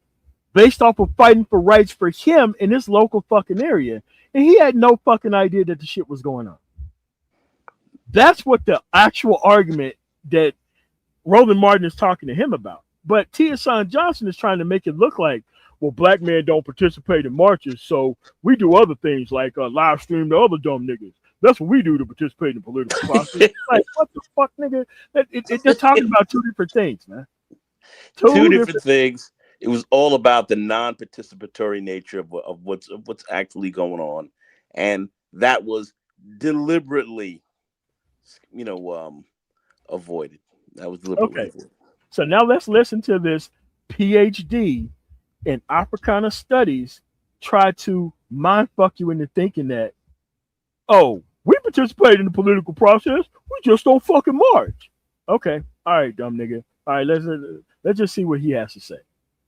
Speaker 2: based off of fighting for rights for him in his local fucking area. And he had no fucking idea that the shit was going on. That's what the actual argument that Roland Martin is talking to him about. But Tia Son Johnson is trying to make it look like, well, Black men don't participate in marches, so we do other things like live stream to other dumb niggas. That's what we do to participate in political process. Like, what the fuck, nigga? They're talking about 2 different things, man.
Speaker 9: Two different things. It was all about the non-participatory nature of what's actually going on, and that was deliberately, avoided. That was deliberately avoided.
Speaker 2: So now let's listen to this PhD in Africana Studies try to mind fuck you into thinking that, oh, we participate in the political process, we just don't fucking march. Okay, all right, dumb nigga. All right, let's just see what he has to say.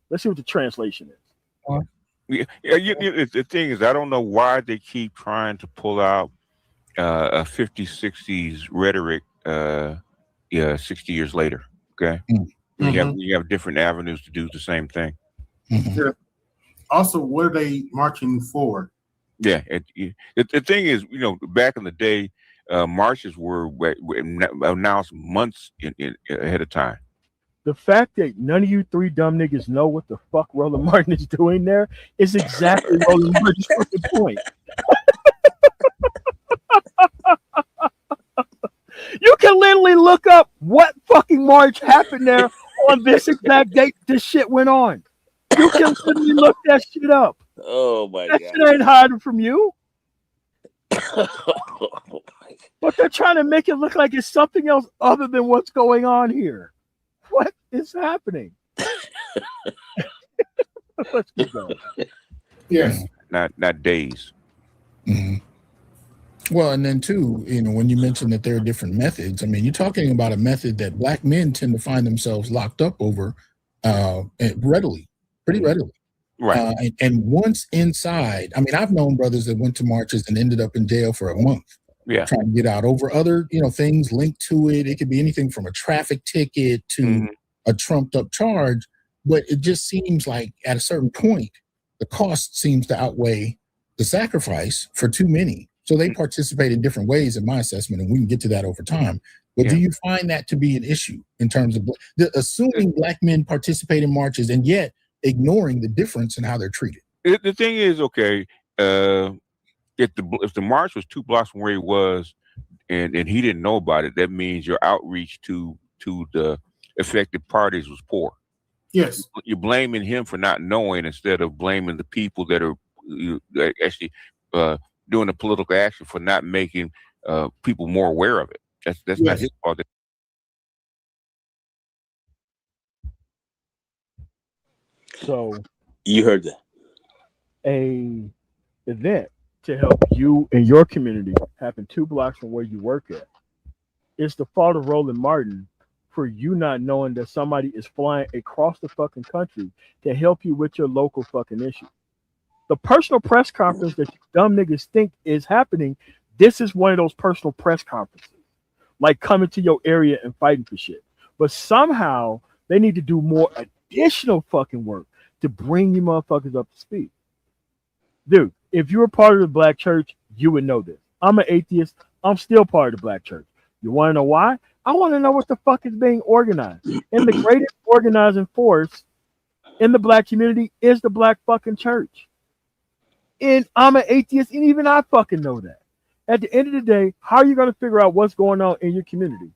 Speaker 2: Let's see what the translation is.
Speaker 6: The thing is, I don't know why they keep trying to pull out a 50s, 60s rhetoric 60 years later. Okay.
Speaker 5: Mm-hmm.
Speaker 6: You have different avenues to do the same thing.
Speaker 4: Mm-hmm.
Speaker 5: Yeah. Also, what are they marching for?
Speaker 6: Yeah. The thing is, back in the day, marches were announced months ahead of time.
Speaker 2: The fact that none of you 3 dumb niggas know what the fuck Roland Martin is doing there is exactly Roland Martin's fucking point. You can literally look up what fucking march happened there on this exact date this shit went on. You can literally look that shit up.
Speaker 9: Oh my God.
Speaker 2: That shit ain't hiding from you. But they're trying to make it look like it's something else other than what's going on here. What is happening? Let's keep going.
Speaker 5: Yes.
Speaker 6: Not days.
Speaker 4: Mm-hmm. Well, and then too, when you mention that there are different methods, I mean, you're talking about a method that Black men tend to find themselves locked up over pretty readily.
Speaker 6: Right.
Speaker 4: And once inside, I mean, I've known brothers that went to marches and ended up in jail for a month.
Speaker 6: Yeah.
Speaker 4: Trying to get out over other, things linked to it. It could be anything from a traffic ticket to a trumped up charge. But it just seems like at a certain point, the cost seems to outweigh the sacrifice for too many. So they participate in different ways, in my assessment, and we can get to that over time. But do you find that to be an issue in terms of assuming Black men participate in marches and yet ignoring the difference in how they're treated?
Speaker 6: The thing is, okay, if the march was 2 blocks from where he was, and he didn't know about it, that means your outreach to the affected parties was poor.
Speaker 5: Yes.
Speaker 6: You're blaming him for not knowing instead of blaming the people that are actually doing the political action for not making people more aware of it. That's not his fault.
Speaker 2: So
Speaker 9: you heard that.
Speaker 2: A event to help you and your community happen 2 blocks from where you work at it's the fault of Roland Martin for you not knowing that somebody is flying across the fucking country to help you with your local fucking issue. The personal press conference that you dumb niggas think is happening, this is one of those personal press conferences. Like coming to your area and fighting for shit. But somehow they need to do more additional fucking work to bring you motherfuckers up to speed. Dude, if you were part of the black church, you would know this. I'm an atheist. I'm still part of the black church. You want to know why? I want to know what the fuck is being organized. And the greatest organizing force in the black community is the black fucking church. And I'm an atheist, and even I fucking know that. At the end of the day, how are you going to figure out what's going on in your community?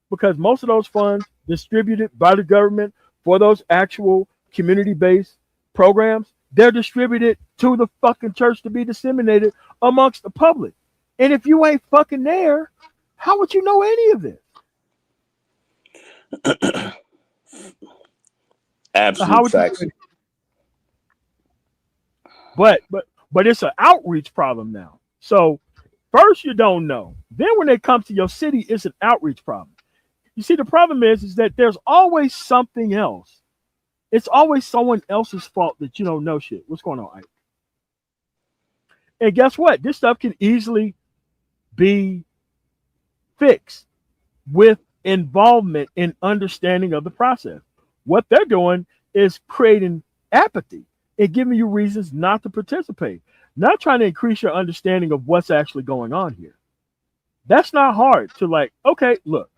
Speaker 2: Because most of those funds distributed by the government for those actual community-based programs, they're distributed to the fucking church to be disseminated amongst the public. And if you ain't fucking there, how would you know any of this?
Speaker 9: Absolute facts.
Speaker 2: But it's an outreach problem now. So first you don't know. Then when they come to your city, it's an outreach problem. You see, the problem is that there's always something else. It's always someone else's fault that you don't know shit. What's going on, Ike? And guess what? This stuff can easily be fixed with involvement and understanding of the process. What they're doing is creating apathy and giving you reasons not to participate, not trying to increase your understanding of what's actually going on here. That's not hard to like, okay, look,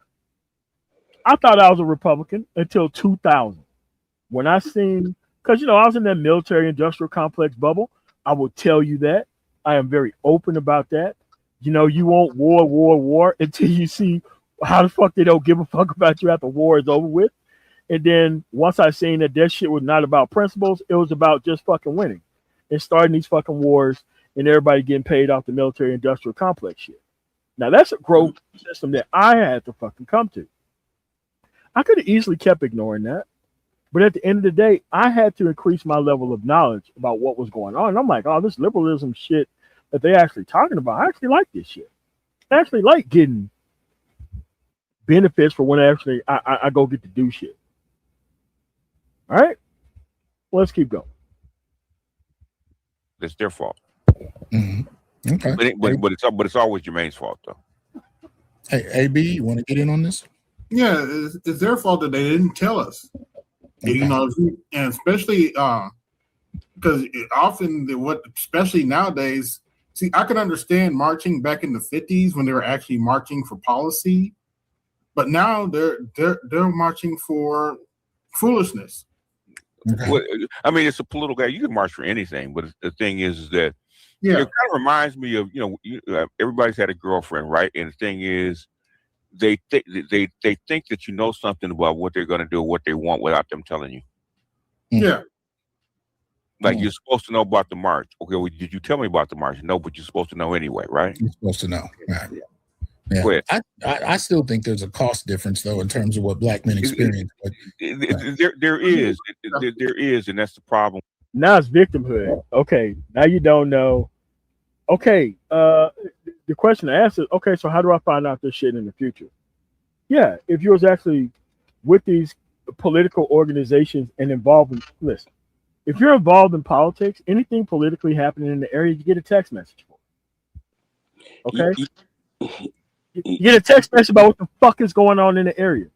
Speaker 2: I thought I was a Republican until 2000. When I seen, because, you know, I was in that military industrial complex bubble. I will tell you that. I am very open about that. You know, you want war until you see how the fuck they don't give a fuck about you after war is over with. And then once I seen that shit was not about principles, it was about just fucking winning and starting these fucking wars and everybody getting paid off the military industrial complex shit. Now that's a growth system that I had to fucking come to. I could have easily kept ignoring that. But at the end of the day, I had to increase my level of knowledge about what was going on. And I'm like, oh, this liberalism shit that they actually talking about, I actually like this shit. I actually like getting benefits for when I go get to do shit. All right, let's keep going.
Speaker 6: It's their fault.
Speaker 4: Mm-hmm. Okay,
Speaker 6: but it's always Jermaine's fault though.
Speaker 4: Hey, AB, you want to get in on this?
Speaker 5: Yeah, it's their fault that they didn't tell us. Okay. You know, and especially because often especially nowadays. See, I could understand marching back in the 50s when they were actually marching for policy, but now they're marching for foolishness.
Speaker 4: Okay.
Speaker 6: Well, I mean, it's a political guy. You can march for anything, but the thing is that it kind of reminds me of, you know, everybody's had a girlfriend, right? And the thing is, they think that you know something about what they're going to do, what they want, without them telling you.
Speaker 5: Yeah.
Speaker 6: Like you're supposed to know about the march. Okay, well, did you tell me about the march? No, but you're supposed to know anyway, right?
Speaker 4: You're supposed to know. Right. Yeah. I still think there's a cost difference though in terms of what black men experience.
Speaker 6: There is, and that's the problem.
Speaker 2: Now it's victimhood. Okay, now you don't know. Okay, the question I asked is, okay, so how do I find out this shit in the future? Yeah, if you was actually with these political organizations and involved in, listen, if you're involved in politics, anything politically happening in the area, you get a text message for it. Okay? You get a text message about what the fuck is going on in the area.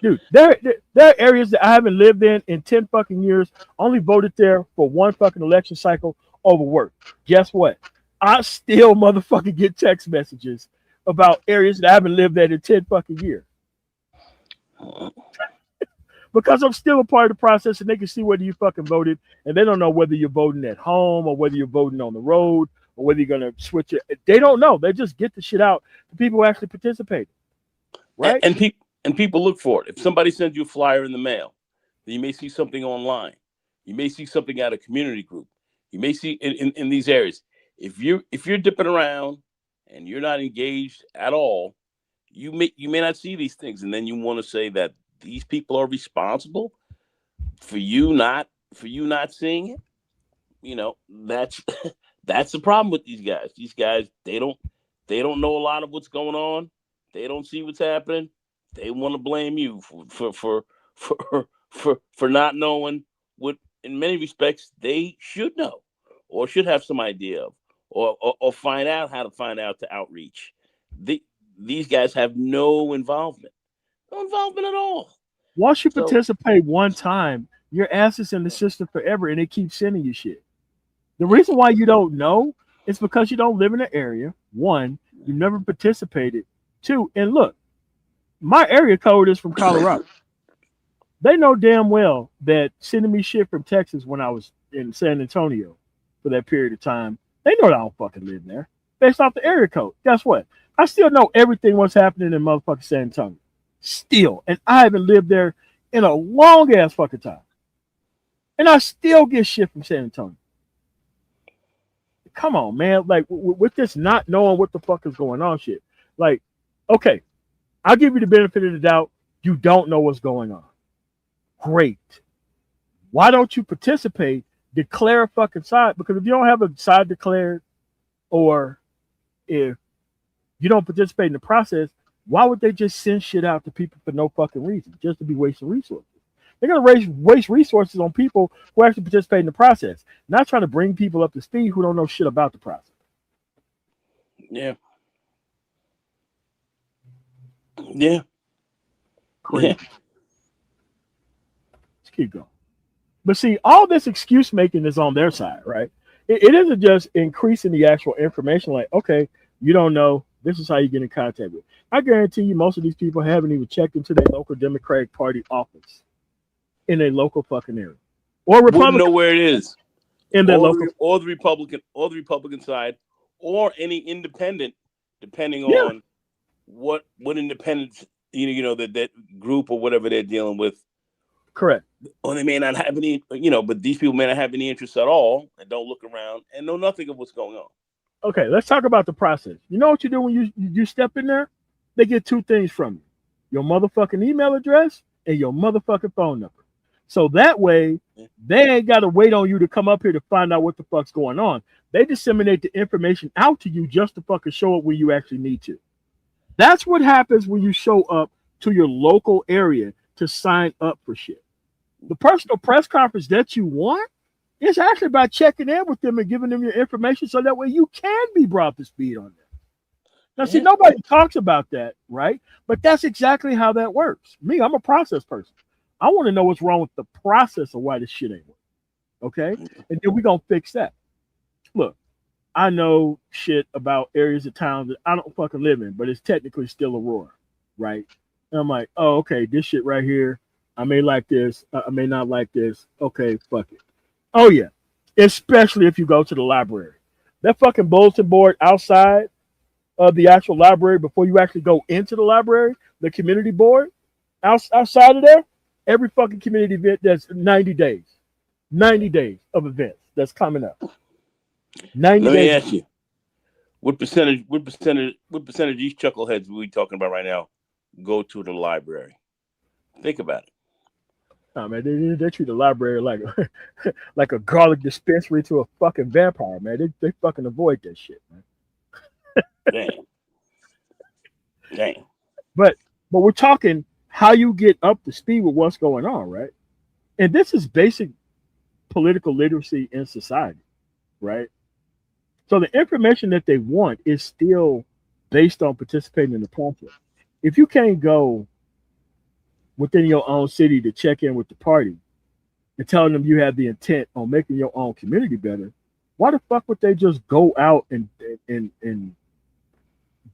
Speaker 2: Dude, there are areas that I haven't lived in 10 fucking years, only voted there for one fucking election cycle over work. Guess what? I still motherfucking get text messages about areas that I haven't lived there in 10 fucking years. Because I'm still a part of the process and they can see whether you fucking voted, and they don't know whether you're voting at home or whether you're voting on the road or whether you're going to switch it. They don't know. They just get the shit out to people who actually participate. Right?
Speaker 9: And people look for it. If somebody sends you a flyer in the mail, then you may see something online. You may see something at a community group. You may see in these areas. If you're dipping around and you're not engaged at all, you may not see these things, and then you want to say that these people are responsible for you not seeing it. You know, that's the problem with these guys. These guys, they don't know a lot of what's going on. They don't see what's happening. They want to blame you for not knowing what, in many respects, they should know or should have some idea of, or find out how to find out to outreach. These guys have no involvement at all.
Speaker 2: Once you
Speaker 9: So-
Speaker 2: participate one time, your ass is in the system forever, and it keeps sending you shit. The reason why you don't know is because you don't live in the area. One, you never participated. Two, and look, my area code is from Colorado. They know damn well that sending me shit from Texas when I was in San Antonio for that period of time, they know that I don't fucking live there based off the area code. Guess what? I still know everything what's happening in motherfucking San Antonio. Still. And I haven't lived there in a long ass fucking time. And I still get shit from San Antonio. Come on, man. Like, with this not knowing what the fuck is going on shit. Like, okay, I'll give you the benefit of the doubt. You don't know what's going on. Great. Why don't you participate? Declare a fucking side. Because if you don't have a side declared, or if you don't participate in the process, why would they just send shit out to people for no fucking reason? Just to be wasting resources. They're going to waste resources on people who actually participate in the process, not trying to bring people up to speed who don't know shit about the process.
Speaker 9: Yeah. Yeah.
Speaker 2: Crazy.
Speaker 9: Yeah.
Speaker 2: Let's keep going. But see, all this excuse making is on their side, right? It isn't just increasing the actual information. Like, okay, you don't know. This is how you get in contact with. I guarantee you, most of these people haven't even checked into their local Democratic Party office in a local fucking area, or Republican.
Speaker 9: Wouldn't know where it is.
Speaker 2: In their local,
Speaker 9: or the Republican side, or any independent, depending on what independents that group or whatever they're dealing with.
Speaker 2: Correct.
Speaker 9: Or they may not have any, but these people may not have any interest at all and don't look around and know nothing of what's going on.
Speaker 2: Okay, let's talk about the process. You know what you do when you step in there? They get two things from you: your motherfucking email address and your motherfucking phone number. So that way, they ain't got to wait on you to come up here to find out what the fuck's going on. They disseminate the information out to you just to fucking show up when you actually need to. That's what happens when you show up to your local area to sign up for shit. The personal press conference that you want is actually by checking in with them and giving them your information so that way you can be brought to speed on them. Now, see, nobody talks about that, right? But that's exactly how that works. Me, I'm a process person. I want to know what's wrong with the process of why this shit ain't working. Okay? And then we're going to fix that. Look, I know shit about areas of town that I don't fucking live in, but it's technically still Aurora, right? And I'm like, oh, okay, this shit right here, I may like this, I may not like this. Okay, fuck it. Oh, yeah. Especially if you go to the library. That fucking bulletin board outside of the actual library before you actually go into the library, the community board, outside of there, every fucking community event that's 90 days. 90 days of events that's coming up. 90
Speaker 9: Let
Speaker 2: days.
Speaker 9: me ask you, what percentage of these chuckleheads we talking about right now go to the library? Think about it.
Speaker 2: Oh, man, they treat the library like a garlic dispensary to a fucking vampire, man. They fucking avoid that shit, man.
Speaker 9: Damn.
Speaker 2: But we're talking how you get up to speed with what's going on, right? And this is basic political literacy in society, right? So the information that they want is still based on participating in the process. If you can't go within your own city to check in with the party and telling them you have the intent on making your own community better, why the fuck would they just go out and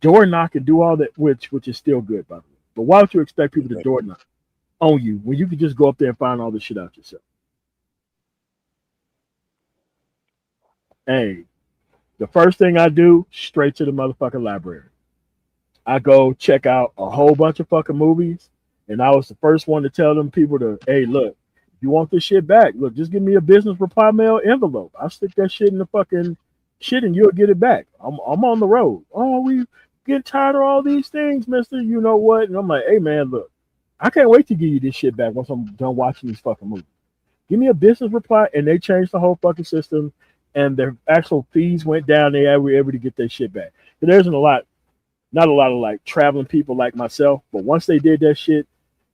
Speaker 2: door knock and do all that, which is still good, by the way. But why would you expect people to door knock on you when you could just go up there and find all this shit out yourself? Hey, the first thing I do, straight to the motherfucking library. I go check out a whole bunch of fucking movies, and I was the first one to tell them people to, hey, look, if you want this shit back, look, just give me a business reply mail envelope. I'll stick that shit in the fucking shit and you'll get it back. I'm on the road. Oh, we get tired of all these things, mister. You know what? And I'm like, hey, man, look, I can't wait to give you this shit back once I'm done watching these fucking movies. Give me a business reply, and they changed the whole fucking system, and their actual fees went down. They were able to get their shit back. But there isn't a lot not a lot of like traveling people like myself, but once they did that shit,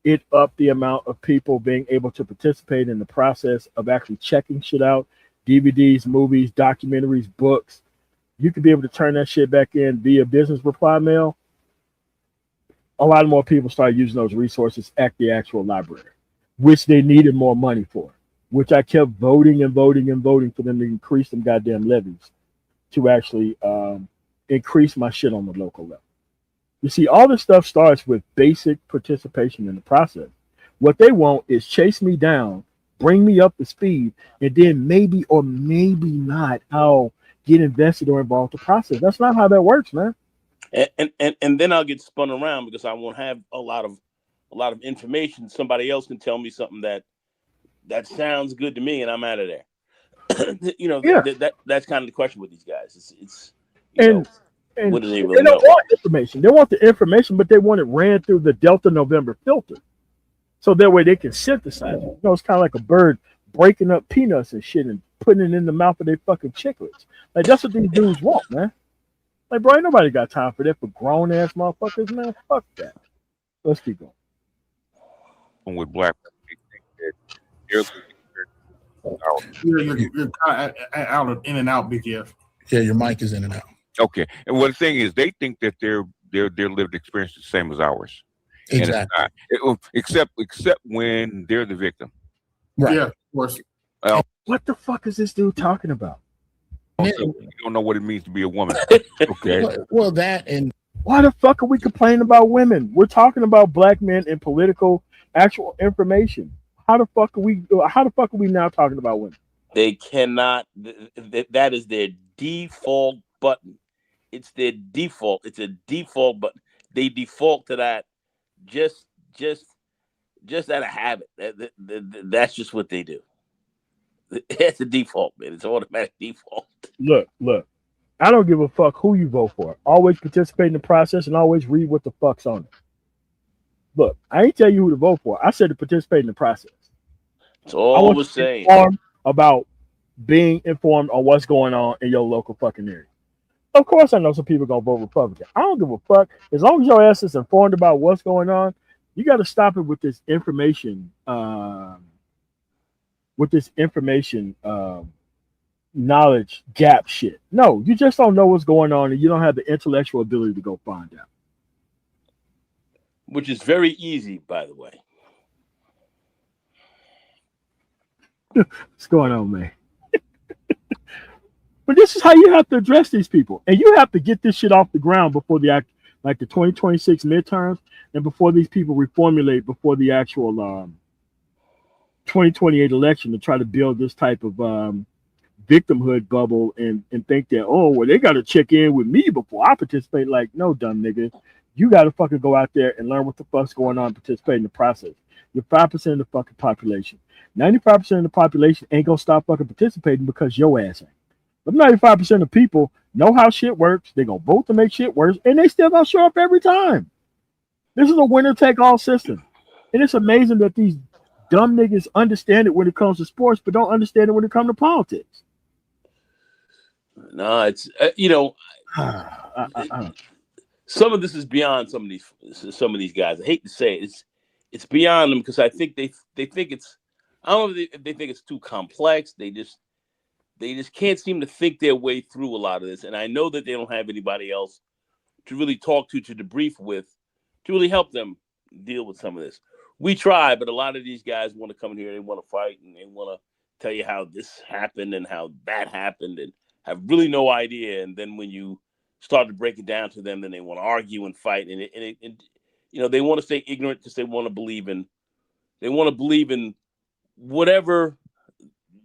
Speaker 2: it upped the amount of people being able to participate in the process of actually checking shit out, DVDs, movies, documentaries, books. You could be able to turn that shit back in via business reply mail. A lot more people started using those resources at the actual library, which they needed more money for, which I kept voting and voting and voting for them to increase them goddamn levies to actually increase my shit on the local level. You see, all this stuff starts with basic participation in the process. What they want is chase me down, bring me up to speed, and then maybe or maybe not, I'll get invested or involved in the process. That's not how that works, man.
Speaker 9: And then I'll get spun around because I won't have a lot of information. Somebody else can tell me something that sounds good to me, and I'm out of there. You know,
Speaker 2: Yeah.
Speaker 9: that's kind of the question with these guys. It's
Speaker 2: And
Speaker 9: what do they
Speaker 2: they
Speaker 9: really
Speaker 2: don't
Speaker 9: know?
Speaker 2: want information. They want the information, but they want it ran through the Delta November filter. So that way they can synthesize it. You know, it's kind of like a bird breaking up peanuts and shit and putting it in the mouth of their fucking chicklets. Like, that's what these dudes want, man. Like, bro, ain't nobody got time for that for grown ass motherfuckers, man. Fuck that. Let's keep going.
Speaker 6: With black people,
Speaker 5: You're kind of in and out, BTF.
Speaker 4: Yeah, your mic is in and out.
Speaker 6: okay. And what the thing is, they think that their lived experience is the same as ours.
Speaker 4: Exactly.
Speaker 6: And it's not. Except when they're the victim.
Speaker 4: Right.
Speaker 5: Yeah, of course.
Speaker 2: What the fuck is this dude talking about?
Speaker 6: You don't know what it means to be a woman. Okay.
Speaker 4: Well, that and
Speaker 2: Why the fuck are we complaining about women? We're talking about black men and political actual information. How the fuck are we now talking about women?
Speaker 9: They cannot. That is their default button. It's their default. It's a default button. They default to that just out of habit. That's just what they do. It's a default, man. It's automatic default.
Speaker 2: Look. I don't give a fuck who you vote for. Always participate in the process and always read what the fuck's on it. Look, I ain't tell you who to vote for. I said to participate in the process.
Speaker 9: That's all we're saying.
Speaker 2: About being informed on what's going on in your local fucking area. Of course, I know some people gonna vote Republican. I don't give a fuck. As long as your ass is informed about what's going on, you got to stop it with this information. Knowledge gap shit. No, you just don't know what's going on, and you don't have the intellectual ability to go find out.
Speaker 9: Which is very easy, by the way.
Speaker 2: What's going on, man? But this is how you have to address these people, and you have to get this shit off the ground before the 2026 midterms, and before these people reformulate before the actual 2028 election to try to build this type of victimhood bubble and think that, oh, well, they got to check in with me before I participate. Like, no, dumb nigga. You got to fucking go out there and learn what the fuck's going on and participate in the process. You're 5% of the fucking population. 95% of the population ain't going to stop fucking participating because your ass ain't. But 95% of people know how shit works. They're going to vote to make shit worse, and they still going to show up every time. This is a winner-take-all system. And it's amazing that these dumb niggas understand it when it comes to sports, but don't understand it when it comes to politics.
Speaker 9: No, it's some of this is beyond some of these guys. I hate to say it. It's beyond them because I think they think it's. I don't know if they think it's too complex. They just can't seem to think their way through a lot of this. And I know that they don't have anybody else to really talk to debrief with, to really help them deal with some of this. We try, but a lot of these guys want to come in here. They want to fight and they want to tell you how this happened and how that happened and have really no idea. And then when you start to break it down to them, then they want to argue and fight. And they want to stay ignorant because they want to believe in whatever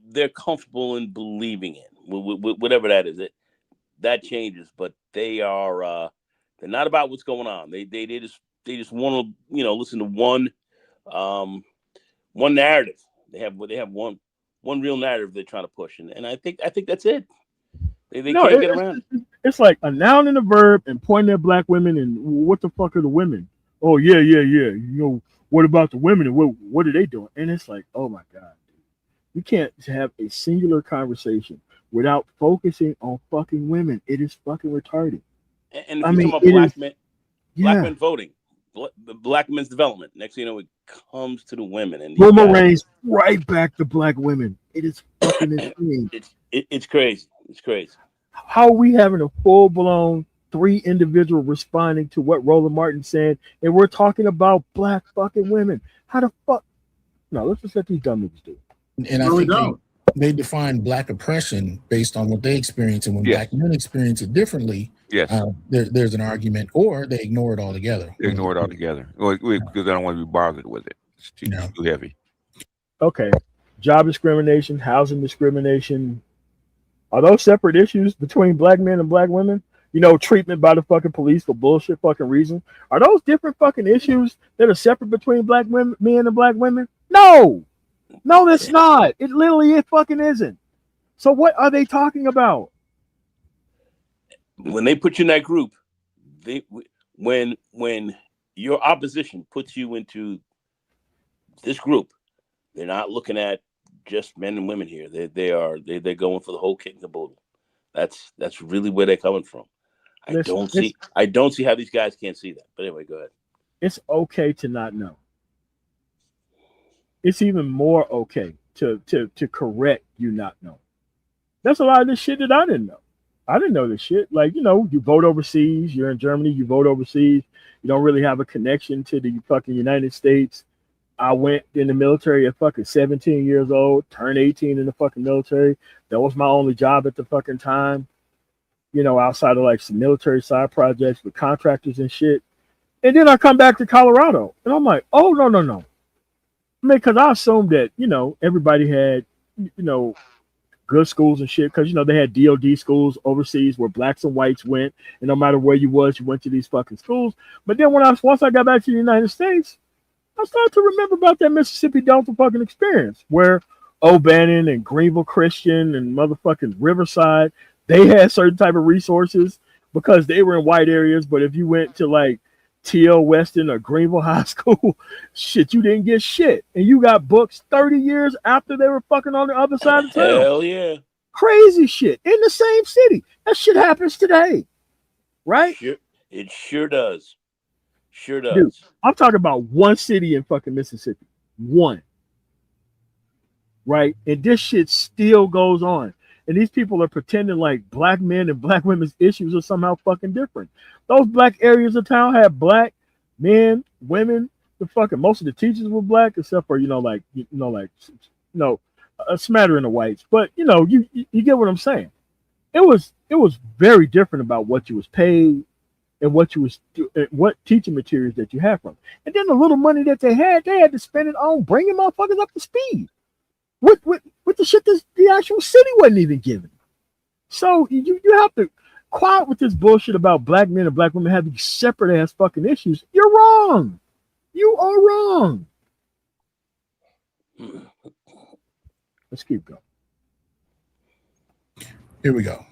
Speaker 9: they're comfortable in believing in, whatever that is. That changes, but they're not about what's going on. They just want to listen to one narrative. They have one real narrative they're trying to push, and I think that's it. They can't get around it.
Speaker 2: It's like a noun and a verb and pointing at black women and what the fuck are the women? Oh yeah. What about the women and what are they doing? And it's like, oh my God, you can't have a singular conversation without focusing on fucking women. It is fucking retarded.
Speaker 9: And if you're talking about black men, Black
Speaker 2: Yeah.
Speaker 9: men voting, black men's development. Next thing you know, it comes to the women, and
Speaker 2: Boomerangs right back to black women. It is fucking insane.
Speaker 9: It's crazy. It's crazy.
Speaker 2: How are we having a full blown 3 individual responding to what Roland Martin said, and we're talking about black fucking women? How the fuck? No, let's just let these dumb niggas do it.
Speaker 4: And I
Speaker 5: No, we
Speaker 4: think
Speaker 5: don't.
Speaker 4: they define black oppression based on what they experience, and when
Speaker 6: Yes.
Speaker 4: black men experience it differently,
Speaker 6: Yes.
Speaker 4: there's an argument, or they ignore it altogether.
Speaker 6: They ignore it altogether. Because they don't want to be bothered with it. It's too heavy.
Speaker 2: Okay, job discrimination, housing discrimination. Are those separate issues between black men and black women? You know, treatment by the fucking police for bullshit fucking reason. Are those different fucking issues that are separate between black men and black women? No, that's not. It fucking isn't. So what are they talking about?
Speaker 9: When they put you in that group, when your opposition puts you into this group, they're not looking at just men and women here. They're going for the whole kit and caboodle. That's really where they're coming from. I don't see how these guys can't see that. But anyway, go ahead.
Speaker 2: It's okay to not know. It's even more okay to correct you not know. That's a lot of this shit that I didn't know. I didn't know this shit. Like, you know, you vote overseas, you're in Germany, you vote overseas, you don't really have a connection to the fucking United States. I went in the military at fucking 17 years old, turned 18 in the fucking military. That was my only job at the fucking time. You know, outside of like some military side projects with contractors and shit. And then I come back to Colorado and I'm like, oh, no. I mean, because I assumed that, you know, everybody had, you know, good schools and shit. Because, you know, they had DOD schools overseas where blacks and whites went. And no matter where you was, you went to these fucking schools. But then once I got back to the United States, I started to remember about that Mississippi Delta fucking experience where O'Bannon and Greenville Christian and motherfucking Riverside, they had certain type of resources because they were in white areas. But if you went to like T.L. Weston or Greenville High School, shit, you didn't get shit. And you got books 30 years after they were fucking on the other side of town.
Speaker 9: Hell yeah.
Speaker 2: Crazy shit in the same city. That shit happens today. Right?
Speaker 9: It sure does. Sure does.
Speaker 2: Dude, I'm talking about one city in fucking Mississippi. One. Right? And this shit still goes on. And these people are pretending like black men and black women's issues are somehow fucking different. Those black areas of town have black men, women. The fucking most of the teachers were black, except for a smattering of whites. But you know, you get what I'm saying. It was very different about what you was paid and what teaching materials that you had from. And then the little money that they had to spend it on bringing motherfuckers up to speed. With the shit that the actual city wasn't even giving. So you have to quiet with this bullshit about black men and black women having separate ass fucking issues. You're wrong. You are wrong. Let's keep going.
Speaker 4: Here we go.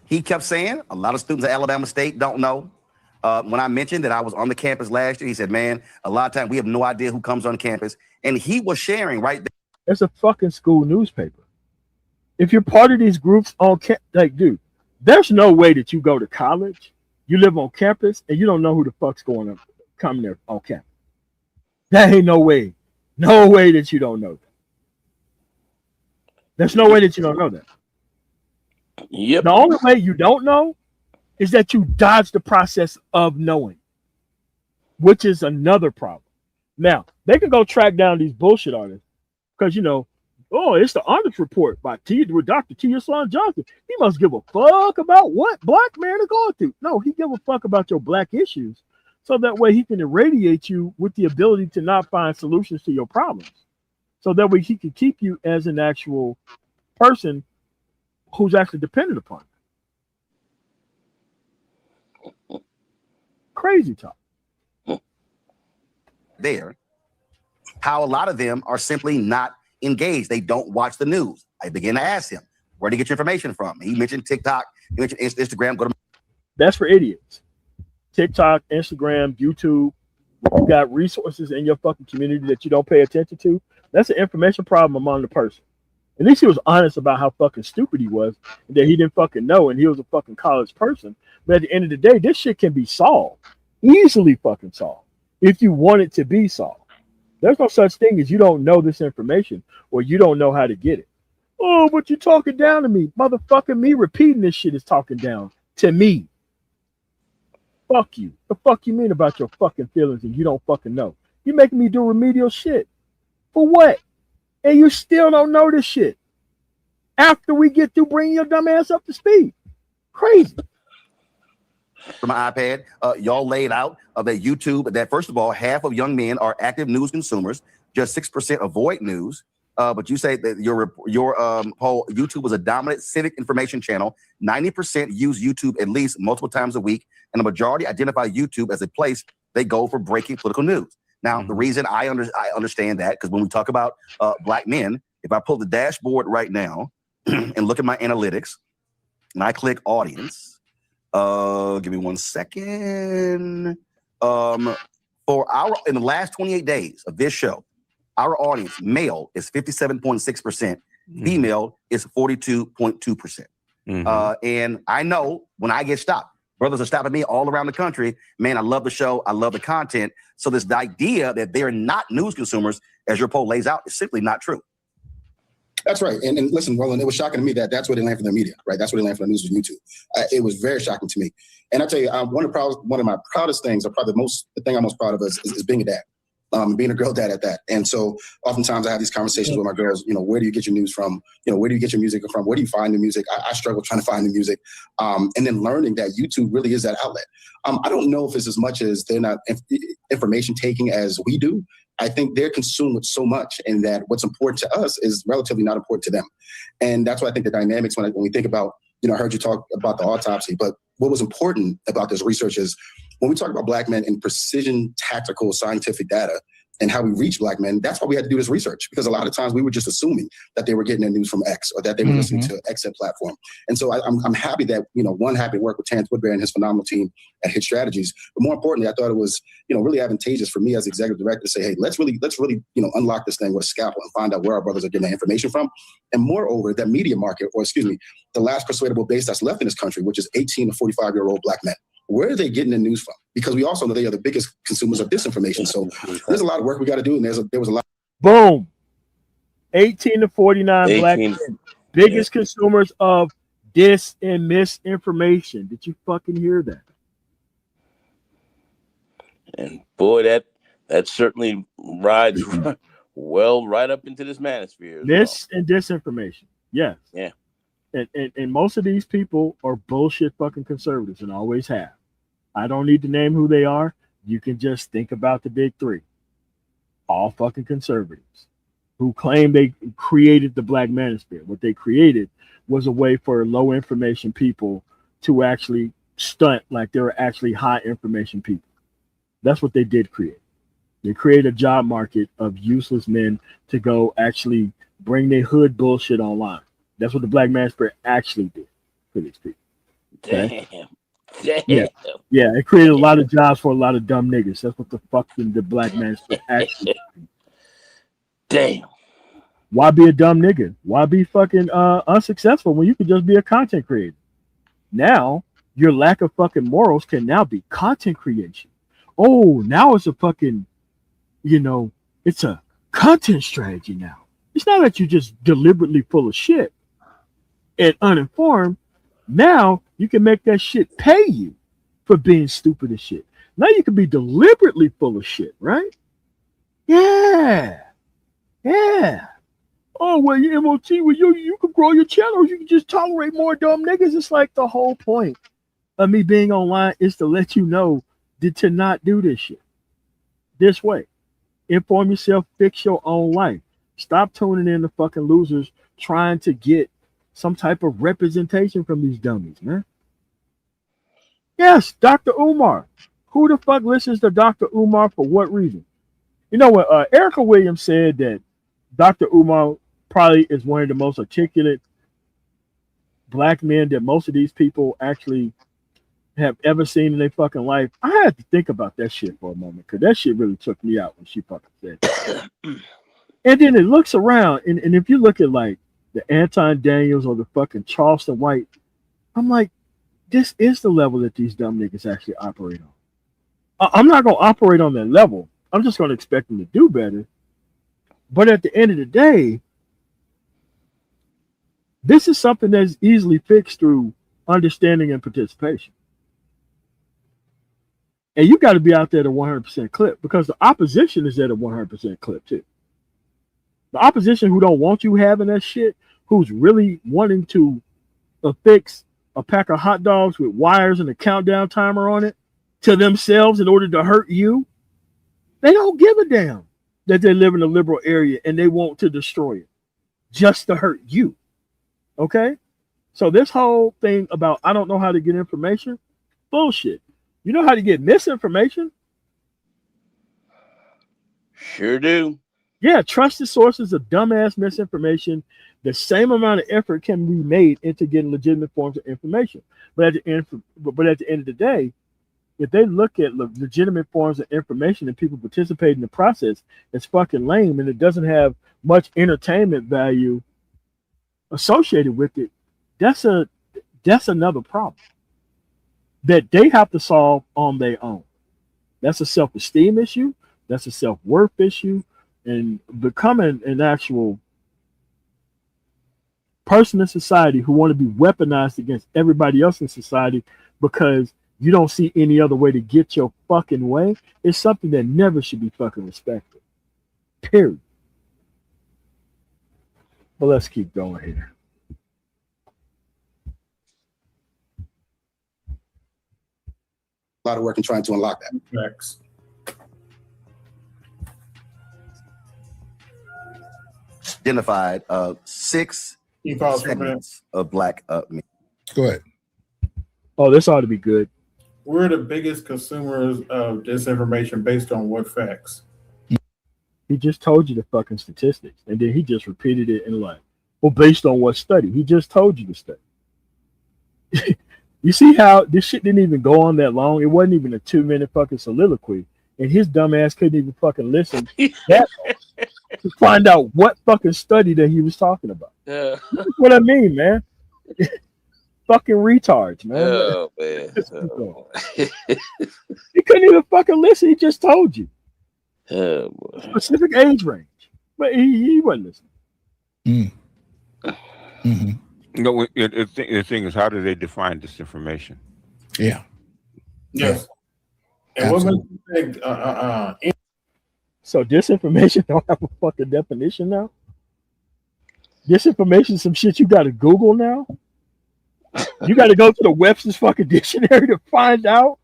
Speaker 7: He kept saying a lot of students at Alabama State don't know. When I mentioned that I was on the campus last year, he said, man, a lot of times we have no idea who comes on campus. And he was sharing right there.
Speaker 2: It's a fucking school newspaper. If you're part of these groups on campus, like, dude, there's no way that you go to college, you live on campus, and you don't know who the fuck's coming there on campus. That ain't no way. No way that you don't know that. There's no way that you don't know that.
Speaker 9: Yep.
Speaker 2: The only way you don't know is that you dodge the process of knowing, which is another problem. Now, they can go track down these bullshit artists because, you know, oh, it's the honest report by Dr. T. Islant Johnson. He must give a fuck about what black men are going through. No, he give a fuck about your black issues so that way he can irradiate you with the ability to not find solutions to your problems. So that way he can keep you as an actual person who's actually dependent upon it. Crazy talk.
Speaker 7: There, how a lot of them are simply not engaged. They don't watch the news. I began to ask him, where do you get your information from? He mentioned TikTok, he mentioned Instagram. Go to
Speaker 2: That's for idiots. TikTok, Instagram, YouTube. You got resources in your fucking community that you don't pay attention to. That's an information problem among the person. At least he was honest about how fucking stupid he was, and that he didn't fucking know, and he was a fucking college person. But at the end of the day, this shit can be solved, easily fucking solved, if you want it to be solved. There's no such thing as you don't know this information or you don't know how to get it. Oh, but you're talking down to me. Motherfucker, me repeating this shit is talking down to me. Fuck you. The fuck you mean about your fucking feelings and you don't fucking know? You making me do remedial shit. For what? And you still don't know this shit. After we get through bringing your dumb ass up to speed. Crazy.
Speaker 7: For my iPad, y'all laid out that YouTube, that first of all, half of young men are active news consumers. Just 6% avoid news. But you say that your poll, YouTube was a dominant civic information channel. 90% use YouTube at least multiple times a week, and the majority identify YouTube as a place they go for breaking political news. Now, the reason I understand that, because when we talk about black men, if I pull the dashboard right now and look at my analytics, and I click audience, give me 1 second. In the last 28 days of this show, our audience, male, is 57.6%. Female is 42.2%. And I know when I get stopped, brothers are stopping me all around the country. Man, I love the show. I love the content. So this idea that they're not news consumers, as your poll lays out, is simply not true.
Speaker 8: That's right. And listen, Roland, it was shocking to me that that's where they land for their media, right? That's where they land for the news was YouTube. It was very shocking to me. And I tell you, one of my proudest things, or probably the thing I'm most proud of is being a dad. Being a girl dad at that. And so oftentimes I have these conversations with my girls, where do you get your news from? Where do you get your music from? Where do you find the music? I struggle trying to find the music. And then learning that YouTube really is that outlet. I don't know if it's as much as they're not information taking as we do. I think they're consumed with so much, and that what's important to us is relatively not important to them. And that's why I think the dynamics, when we think about, I heard you talk about the autopsy, but what was important about this research is when we talk about black men in precision, tactical, scientific data and how we reach black men, that's why we had to do this research, because a lot of times we were just assuming that they were getting their news from X or that they were listening to X platform. And so I'm happy that, happy to work with Terrence Woodbury and his phenomenal team at Hit Strategies. But more importantly, I thought it was, really advantageous for me as executive director to say, hey, let's really, unlock this thing with a scalpel and find out where our brothers are getting their information from. And moreover, that media market, the last persuadable base that's left in this country, which is 18 to 45-year-old black men. Where are they getting the news from? Because we also know they are the biggest consumers of disinformation. So there's a lot of work we got to do, and there was a lot.
Speaker 2: Boom. 18 to 49 black men, biggest consumers of dis and misinformation. Did you fucking hear that?
Speaker 9: And boy, that certainly rides well right up into this manosphere.
Speaker 2: And disinformation. Yes.
Speaker 9: Yeah.
Speaker 2: And most of these people are bullshit fucking conservatives and always have. I don't need to name who they are. You can just think about the big three. All fucking conservatives who claim they created the black manosphere. What they created was a way for low information people to actually stunt like they were actually high information people. That's what they did create. They created a job market of useless men to go actually bring their hood bullshit online. That's what the black manosphere actually did for these people. Okay?
Speaker 9: Damn.
Speaker 2: Yeah, it created a lot of jobs for a lot of dumb niggas. That's what the black manosphere actually did.
Speaker 9: Damn.
Speaker 2: Why be a dumb nigga? Why be fucking unsuccessful when you could just be a content creator? Now, your lack of fucking morals can now be content creation. Oh, now it's a fucking, it's a content strategy now. It's not that you're just deliberately full of shit and uninformed. Now you can make that shit pay you for being stupid as shit. Now you can be deliberately full of shit, right? Yeah. Oh, well, you MOT, well, you can grow your channel. You can just tolerate more dumb niggas. It's like the whole point of me being online is to let you know to not do this shit this way. Inform yourself, fix your own life. Stop tuning in to fucking losers trying to get some type of representation from these dummies, man. Yes, Dr. Umar. Who the fuck listens to Dr. Umar for what reason? You know what? Erica Williams said that Dr. Umar probably is one of the most articulate black men that most of these people actually have ever seen in their fucking life. I had to think about that shit for a moment because that shit really took me out when she fucking said that. And then it looks around, and if you look at like the Anton Daniels or the fucking Charleston White. I'm like, this is the level that these dumb niggas actually operate on. I'm not gonna operate on that level. I'm just gonna expect them to do better. But at the end of the day, this is something that's easily fixed through understanding and participation. And you got to be out there at a 100% clip because the opposition is at a 100% clip too. The opposition who don't want you having that shit, who's really wanting to affix a pack of hot dogs with wires and a countdown timer on it to themselves in order to hurt you, they don't give a damn that they live in a liberal area and they want to destroy it just to hurt you. Okay? So this whole thing about I don't know how to get information, bullshit. You know how to get misinformation?
Speaker 9: Sure do.
Speaker 2: Yeah, trusted sources of dumbass misinformation. The same amount of effort can be made into getting legitimate forms of information. But at the end of the day, if they look at legitimate forms of information and people participate in the process, it's fucking lame and it doesn't have much entertainment value associated with it. That's another problem that they have to solve on their own. That's a self-esteem issue. That's a self-worth issue. And becoming an actual person in society who want to be weaponized against everybody else in society because you don't see any other way to get your fucking way is something that never should be fucking respected. Period. But let's keep going here.
Speaker 8: A lot of work in trying to unlock that.
Speaker 5: Facts.
Speaker 7: Identified 6
Speaker 5: You pause for a minute.
Speaker 7: segments of black men.
Speaker 4: Go ahead.
Speaker 2: Oh, this ought to be good.
Speaker 5: We're the biggest consumers of disinformation based on what facts?
Speaker 2: He just told you the fucking statistics, and then he just repeated it in like, well, based on what study? He just told you the study. You see how this shit didn't even go on that long? It wasn't even a 2-minute fucking soliloquy, and his dumb ass couldn't even fucking listen that long to find out what fucking study that he was talking about. That's what I mean, man. Fucking retards, man.
Speaker 9: Oh, man. Oh.
Speaker 2: He couldn't even fucking listen. He just told you.
Speaker 9: Oh, boy.
Speaker 2: Specific age range. But he wasn't listening.
Speaker 4: Mm-hmm.
Speaker 6: No, the thing is, how do they define disinformation?
Speaker 4: Yeah.
Speaker 5: Yes. And what makes you think
Speaker 2: So disinformation don't have a fucking definition now? Disinformation is some shit you gotta Google now? You gotta go to the Webster's fucking dictionary to find out?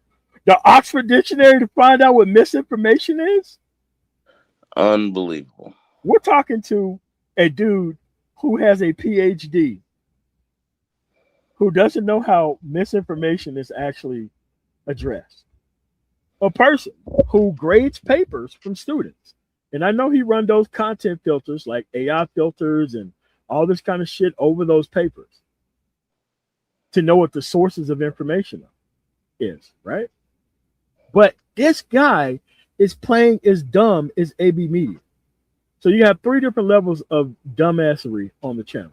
Speaker 2: The Oxford dictionary to find out what misinformation is?
Speaker 9: Unbelievable.
Speaker 2: We're talking to a dude who has a PhD who doesn't know how misinformation is actually addressed. A person who grades papers from students. And I know he run those content filters like AI filters and all this kind of shit over those papers to know what the sources of information is, right? But this guy is playing as dumb as AB Media. So you have 3 different levels of dumbassery on the channel.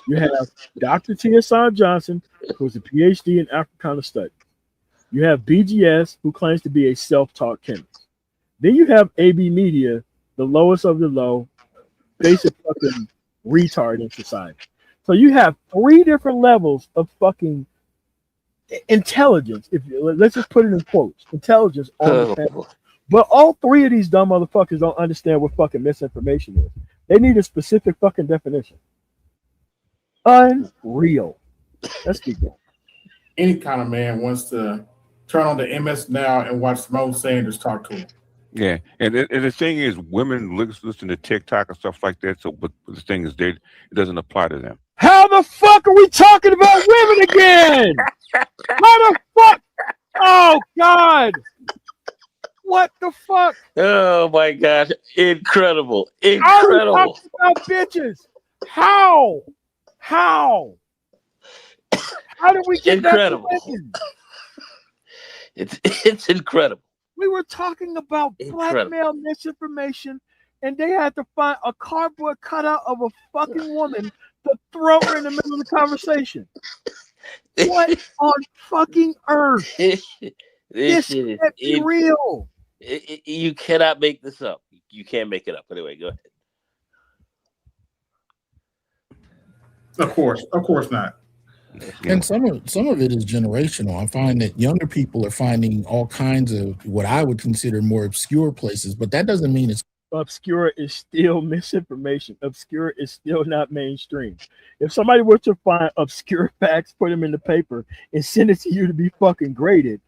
Speaker 2: You have Dr. T. Hassan Johnson, who's a PhD in Africana Studies. You have BGS, who claims to be a self-taught chemist. Then you have AB Media, the lowest of the low, basic fucking retard in society. So you have 3 different levels of fucking intelligence. Let's just put it in quotes, intelligence on the panel. But all 3 of these dumb motherfuckers don't understand what fucking misinformation is. They need a specific fucking definition. Unreal. Let's keep going.
Speaker 5: any kind of man wants to turn on the MS Now and watch Mo Sanders talk to him?
Speaker 6: Yeah, and the thing is, women listen to TikTok and stuff like that. So, but the thing is, it doesn't apply to them.
Speaker 2: How the fuck are we talking about women again? How the fuck? Oh God! What the fuck?
Speaker 9: Oh my God! Incredible!
Speaker 2: How
Speaker 9: Incredible!
Speaker 2: are we talking about bitches? How? How? How did we get
Speaker 9: Incredible.
Speaker 2: that to women?
Speaker 9: It's incredible.
Speaker 2: We were talking about black
Speaker 9: Incredible.
Speaker 2: male misinformation, and they had to find a cardboard cutout of a fucking woman to throw her in the middle of the conversation. What on fucking earth?
Speaker 9: this
Speaker 2: This
Speaker 9: shit
Speaker 2: can't be
Speaker 9: is
Speaker 2: real.
Speaker 9: you cannot make this up. You can't make it up. Anyway, go ahead.
Speaker 5: Of course not.
Speaker 4: And some of it is generational. I find that younger people are finding all kinds of what I would consider more obscure places, but that doesn't mean it's
Speaker 2: Obscure is still misinformation. Obscure is still not mainstream. If somebody were to find obscure facts, put them in the paper, and send it to you to be fucking graded,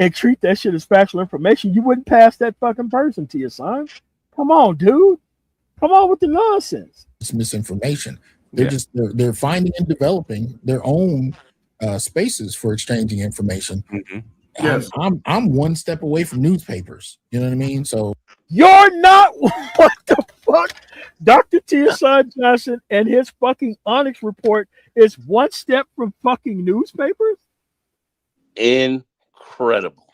Speaker 2: and treat that shit as factual information, you wouldn't pass that fucking person to your son. Come on, dude. Come on with the nonsense.
Speaker 4: misinformation. They're finding and developing their own spaces for exchanging information.
Speaker 6: Mm-hmm.
Speaker 5: Yes.
Speaker 4: I'm one step away from newspapers. You know what I mean? So
Speaker 2: You're not. What the fuck? Dr. T.S. Johnson and his fucking Onyx report is one step from fucking newspapers?
Speaker 9: Incredible.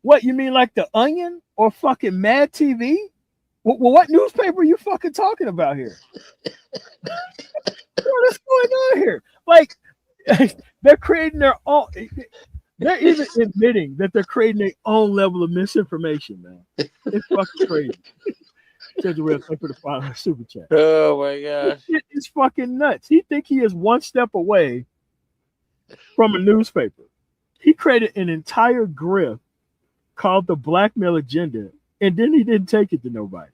Speaker 2: What, you mean like The Onion or fucking Mad TV? Well, what newspaper are you fucking talking about here? What's going on here? Like, they're creating their own. They're even admitting that they're creating their own level of misinformation, man. It's fucking crazy. Said you thank for the final super chat.
Speaker 9: Oh my gosh.
Speaker 2: This shit is fucking nuts. He think he is one step away from a newspaper. He created an entire grift called the blackmail agenda, and then he didn't take it to nobody.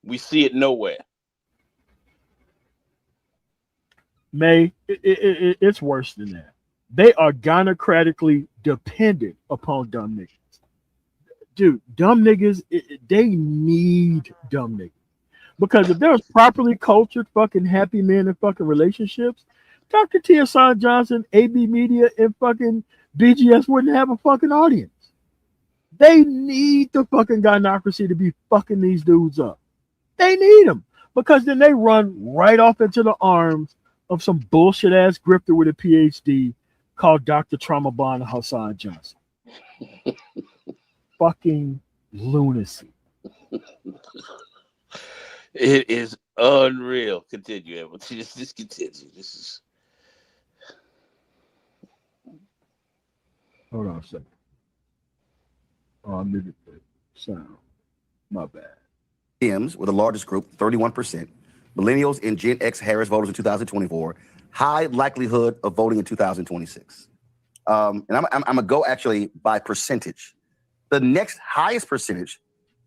Speaker 9: We see it nowhere.
Speaker 2: It's worse than that. They are gynocratically dependent upon dumb niggas. Dude, dumb niggas, they need dumb niggas. Because if there was properly cultured fucking happy men in fucking relationships, Dr. T.S. Johnson, AB Media, and fucking BGS wouldn't have a fucking audience. They need the fucking gynocracy to be fucking these dudes up. They need them. Because then they run right off into the arms of some bullshit ass grifter with a PhD called Dr. Trauma Bond Hassan Johnson. Fucking lunacy.
Speaker 9: It is unreal. Continue, Evan. Just continue. This is.
Speaker 2: Hold on a second. Oh, I muted the sound. My bad.
Speaker 7: M's were the largest group, 31%. Millennials and Gen X Harris voters in 2024. High likelihood of voting in 2026. And I'm going to go actually by percentage. The next highest percentage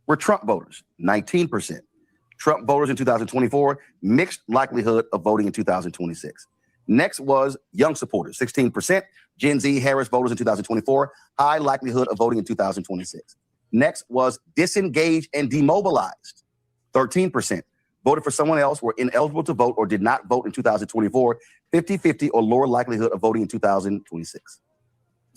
Speaker 7: were Trump voters, 19%. Trump voters in 2024, mixed likelihood of voting in 2026. Next was young supporters, 16%. Gen Z Harris voters in 2024, high likelihood of voting in 2026. Next was disengaged and demobilized, 13%. Voted for someone else, were ineligible to vote, or did not vote in 2024, 50-50 or lower likelihood of voting in 2026.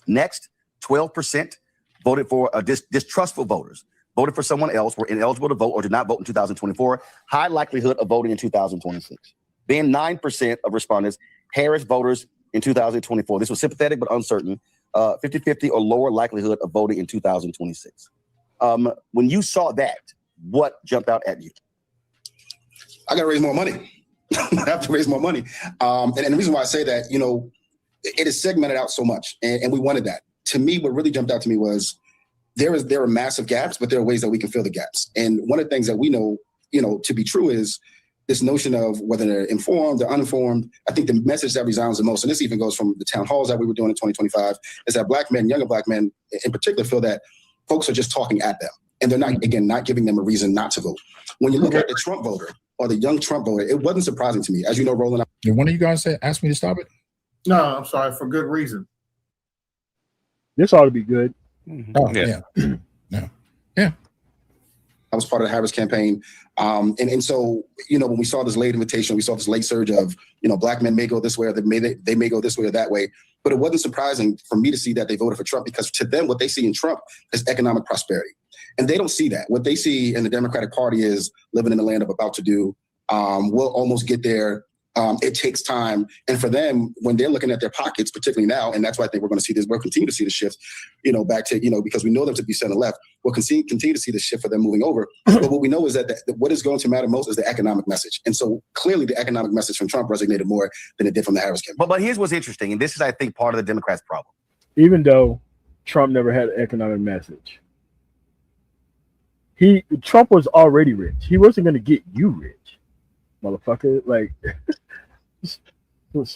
Speaker 7: Next, 12% voted for distrustful voters. Voted for someone else, were ineligible to vote, or did not vote in 2024, high likelihood of voting in 2026. Then 9% of respondents, Harris voters in 2024. This was sympathetic but uncertain, 50-50 or lower likelihood of voting in 2026. When you saw that, what jumped out at you?
Speaker 8: I got to raise more money. I have to raise more money. And the reason why I say that, it is segmented out so much, and we wanted that. To me, what really jumped out to me was there are massive gaps, but there are ways that we can fill the gaps. And one of the things that we know, to be true is this notion of whether they're informed or uninformed. I think the message that resounds the most, and this even goes from the town halls that we were doing in 2025, is that Black men, younger Black men in particular, feel that folks are just talking at them. And they're not giving them a reason not to vote. When you look at the Trump voter or the young Trump voter, it wasn't surprising to me. As you know, Roland.
Speaker 4: Did one of you guys ask me to stop it?
Speaker 5: No, I'm sorry, for good reason.
Speaker 2: This ought to be good.
Speaker 4: Oh,
Speaker 6: Yeah.
Speaker 4: Yeah.
Speaker 8: I was part of the Harris campaign. And so, when we saw this late invitation, we saw this late surge of, Black men may go this way, or they may go this way or that way. But it wasn't surprising for me to see that they voted for Trump, because to them, what they see in Trump is economic prosperity. And they don't see that. What they see in the Democratic Party is living in the land of about to do. We'll almost get there. It takes time. And for them, when they're looking at their pockets, particularly now, and that's why I think we're going to see this, we'll continue to see the shift, back to, because we know them to be center left, we'll continue to see the shift for them moving over. But what we know is that what is going to matter most is the economic message. And so clearly the economic message from Trump resonated more than it did from the Harris campaign.
Speaker 7: But here's what's interesting, and this is, I think, part of the Democrats' problem.
Speaker 2: Even though Trump never had an economic message, Trump was already rich. He wasn't going to get you rich, motherfucker. Like,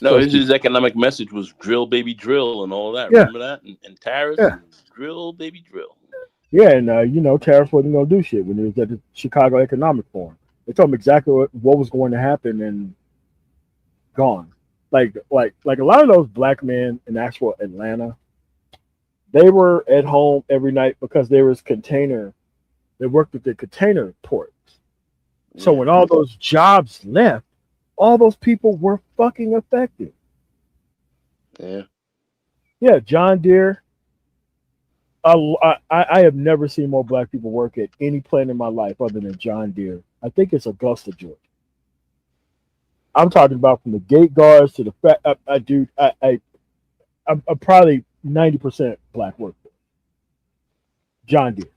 Speaker 9: no, his economic message was drill, baby, drill, and all that. Yeah. Remember that? And tariffs, and drill, baby, drill.
Speaker 2: Yeah, and tariffs wasn't going to do shit when it was at the Chicago Economic Forum. They told him exactly what was going to happen, and gone. Like a lot of those black men in actual Atlanta, they were at home every night because there was they worked with the container ports. So when all those jobs left, all those people were fucking affected. Yeah, John Deere. I have never seen more black people work at any plant in my life other than John Deere. I think it's Augusta, Georgia. I'm talking about from the gate guards to the I'm probably 90% black workforce. John Deere.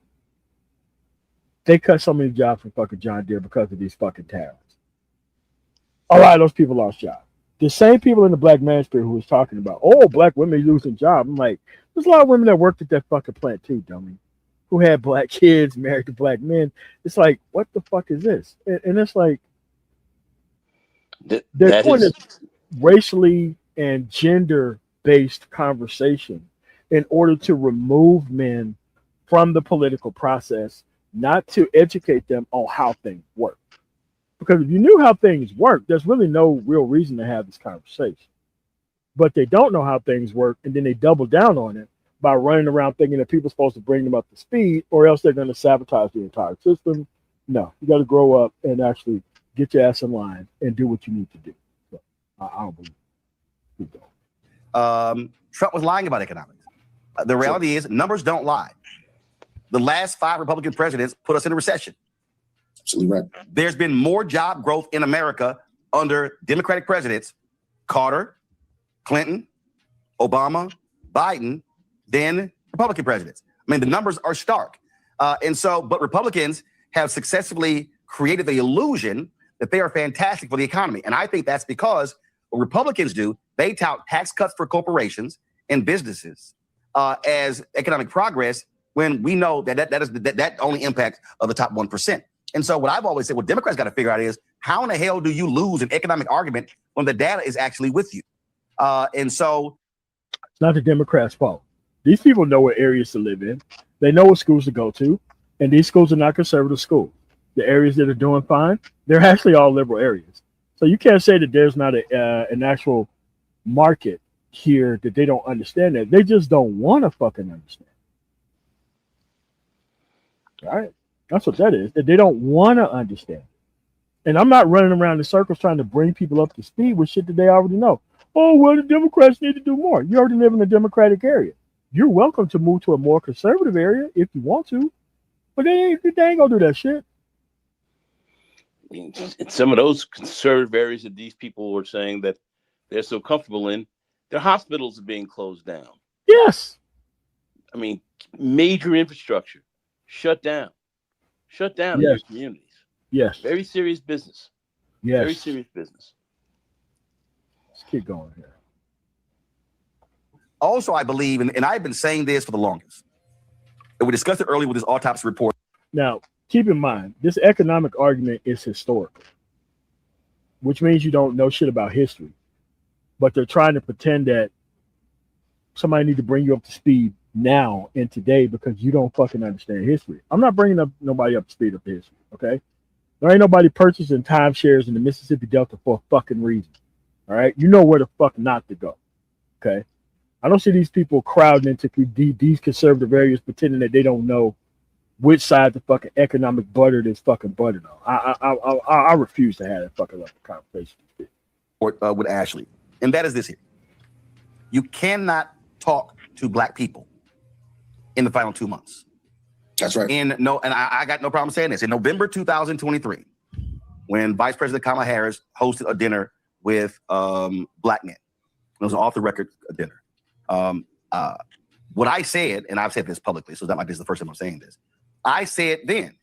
Speaker 2: They cut so many jobs from fucking John Deere because of these fucking tariffs. A lot of those people lost jobs. The same people in the black manosphere who was talking about, black women losing jobs. I'm like, there's a lot of women that worked at that fucking plant too, dummy, who had black kids, married to black men. It's like, what the fuck is this? And it's like, they're doing this racially and gender-based conversation in order to remove men from the political process, not to educate them on how things work. Because if you knew how things work, there's really no real reason to have this conversation. But they don't know how things work, and then they double down on it by running around thinking that people are supposed to bring them up to speed, or else they're going to sabotage the entire system. No, you got to grow up and actually get your ass in line and do what you need to do. So, I don't believe it.
Speaker 7: Trump was lying about economics. The reality is numbers don't lie. The last 5 Republican presidents put us in a recession.
Speaker 8: Absolutely right.
Speaker 7: There's been more job growth in America under Democratic presidents, Carter, Clinton, Obama, Biden, than Republican presidents. I mean, the numbers are stark. But Republicans have successfully created the illusion that they are fantastic for the economy. And I think that's because what Republicans do, they tout tax cuts for corporations and businesses as economic progress, when we know that only impacts the top 1%. And so what I've always said, what Democrats got to figure out is, how in the hell do you lose an economic argument when the data is actually with you? And so
Speaker 2: it's not the Democrats' fault. These people know what areas to live in. They know what schools to go to. And these schools are not conservative schools. The areas that are doing fine, they're actually all liberal areas. So you can't say that there's not an actual market here that they don't understand that. They just don't want to fucking understand. All right. That's what that is. That they don't want to understand. And I'm not running around in circles trying to bring people up to speed with shit that they already know. Oh, well, the Democrats need to do more. You already live in a Democratic area. You're welcome to move to a more conservative area if you want to. But they ain't gonna do that shit.
Speaker 9: In some of those conservative areas that these people were saying that they're so comfortable in, their hospitals are being closed down.
Speaker 2: Yes.
Speaker 9: I mean, major infrastructure shut down in your communities.
Speaker 2: Yes.
Speaker 9: Very serious business.
Speaker 2: Yes.
Speaker 9: Very serious business.
Speaker 2: Let's keep going here.
Speaker 7: Also, I believe, and I've been saying this for the longest, and we discussed it earlier with this autopsy report.
Speaker 2: Now, keep in mind, this economic argument is historical, which means you don't know shit about history. But they're trying to pretend that somebody need to bring you up to speed now and today because you don't fucking understand history. I'm not bringing up nobody up to speed of history, okay? There ain't nobody purchasing timeshares in the Mississippi Delta for a fucking reason, all right? You know where the fuck not to go, okay? I don't see these people crowding into these conservative areas pretending that they don't know which side the fucking economic butter is fucking buttered on. I refuse to have that fucking level of conversation
Speaker 7: with Ashley, and that is this here: you cannot talk to black people in the final 2 months.
Speaker 8: That's right.
Speaker 7: And I got no problem saying this. In November 2023, when Vice President Kamala Harris hosted a dinner with black men. It was an off-the-record dinner. What I said, and I've said this publicly, so that might be the first time I'm saying this. I said then,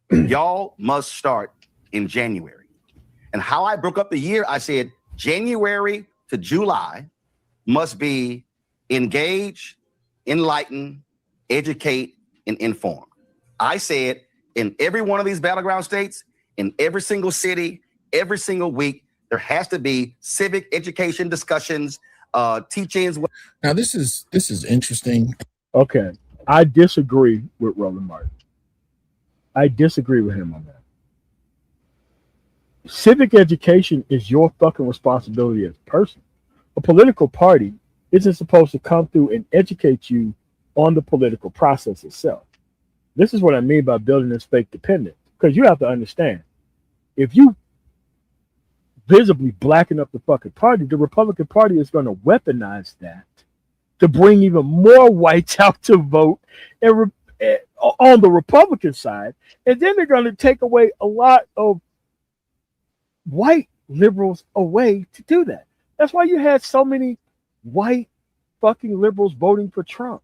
Speaker 7: y'all must start in January. And how I broke up the year, I said January to July must be engage, enlighten, educate, and inform. I said in every one of these battleground states, in every single city, every single week, there has to be civic education discussions, teachings.
Speaker 4: Now this is interesting.
Speaker 2: Okay, I disagree with Roland Martin. I disagree with him on that. Civic education is your fucking responsibility as a person. A political party isn't supposed to come through and educate you on the political process itself. This is what I mean by building this fake dependence. Because you have to understand, if you visibly blacken up the fucking party, the Republican Party is going to weaponize that to bring even more whites out to vote on the Republican side. And then they're going to take away a lot of white liberals away to do that. That's why you had so many white fucking liberals voting for Trump.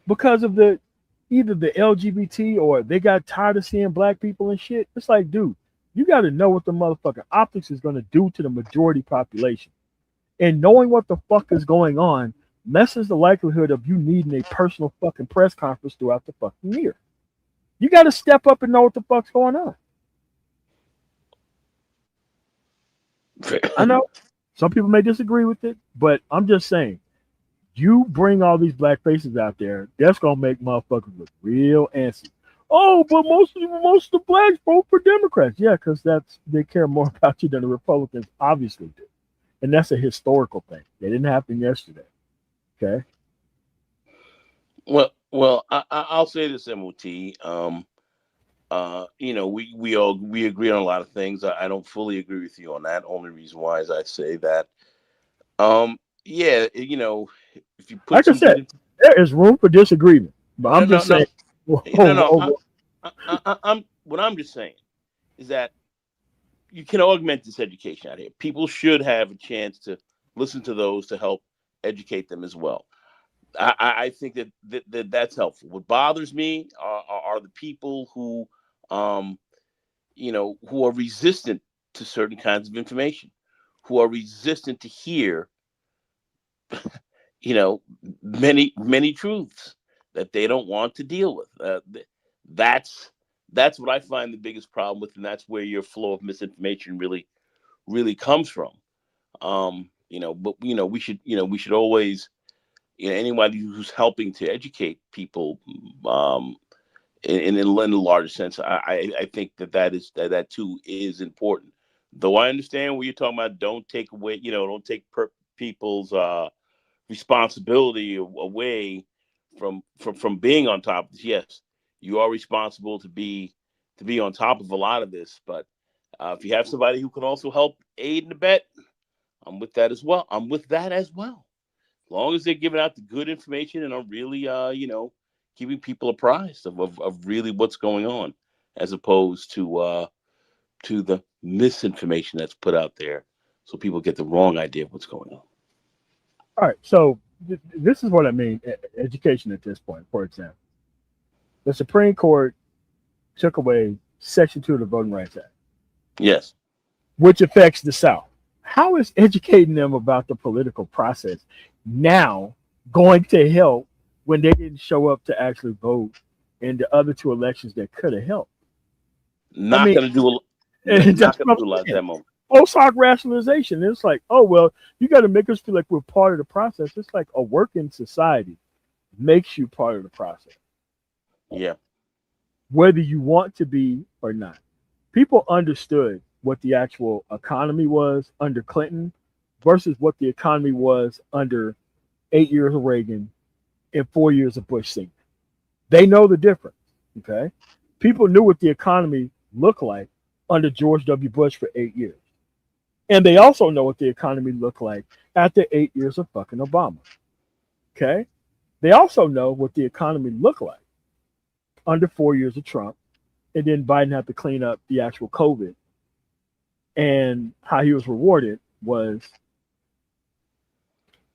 Speaker 2: Because of either the LGBT or they got tired of seeing black people and shit. It's like, dude, you got to know what the motherfucking optics is going to do to the majority population. And knowing what the fuck is going on lessens the likelihood of you needing a personal fucking press conference throughout the fucking year. You got to step up and know what the fuck's going on. I know some people may disagree with it, but I'm just saying, you bring all these black faces out there, that's gonna make motherfuckers look real antsy. Oh, but most of the blacks vote for Democrats. Yeah, because they care more about you than the Republicans obviously do. And that's a historical thing. They didn't happen yesterday. Okay.
Speaker 9: Well, I'll say this, MOT. We agree on a lot of things. I don't fully agree with you on that. Only reason why is I say that, if you put,
Speaker 2: like I said, there is room for disagreement, but I'm just saying.
Speaker 9: What I'm just saying is that you can augment this education out here. People should have a chance to listen to those to help educate them as well. I think that's helpful. What bothers me are the people who are resistant to certain kinds of information, who are resistant to hear, many truths that they don't want to deal with. That's what I find the biggest problem with, and that's where your flow of misinformation really comes from. We should always, anybody who's helping to educate people, in a larger sense, I think that too is important. Though I understand what you're talking about. Don't take away, don't take people's responsibility away from being on top of this. Yes, you are responsible to be on top of a lot of this, but if you have somebody who can also help aid and abet, I'm with that as well. As long as they're giving out the good information and are really keeping people apprised of really what's going on, as opposed to the misinformation that's put out there, so people get the wrong idea of what's going on.
Speaker 2: All right, so this is what I mean. Education at this point, for example, the Supreme Court took away Section 2 of the Voting Rights Act.
Speaker 9: Yes.
Speaker 2: Which affects the South. How is educating them about the political process now going to help when they didn't show up to actually vote in the other two elections that could have helped?
Speaker 9: Not going to do a lot at that moment.
Speaker 2: Post hoc rationalization. It's like, oh, well, you got to make us feel like we're part of the process. It's like a working society makes you part of the process.
Speaker 9: Yeah.
Speaker 2: Whether you want to be or not. People understood what the actual economy was under Clinton versus what the economy was under 8 years of Reagan and 4 years of Bush Sr. They know the difference. Okay. People knew what the economy looked like under George W. Bush for 8 years. And they also know what the economy looked like after 8 years of fucking Obama. Okay. They also know what the economy looked like under 4 years of Trump. And then Biden had to clean up the actual COVID And how he was rewarded was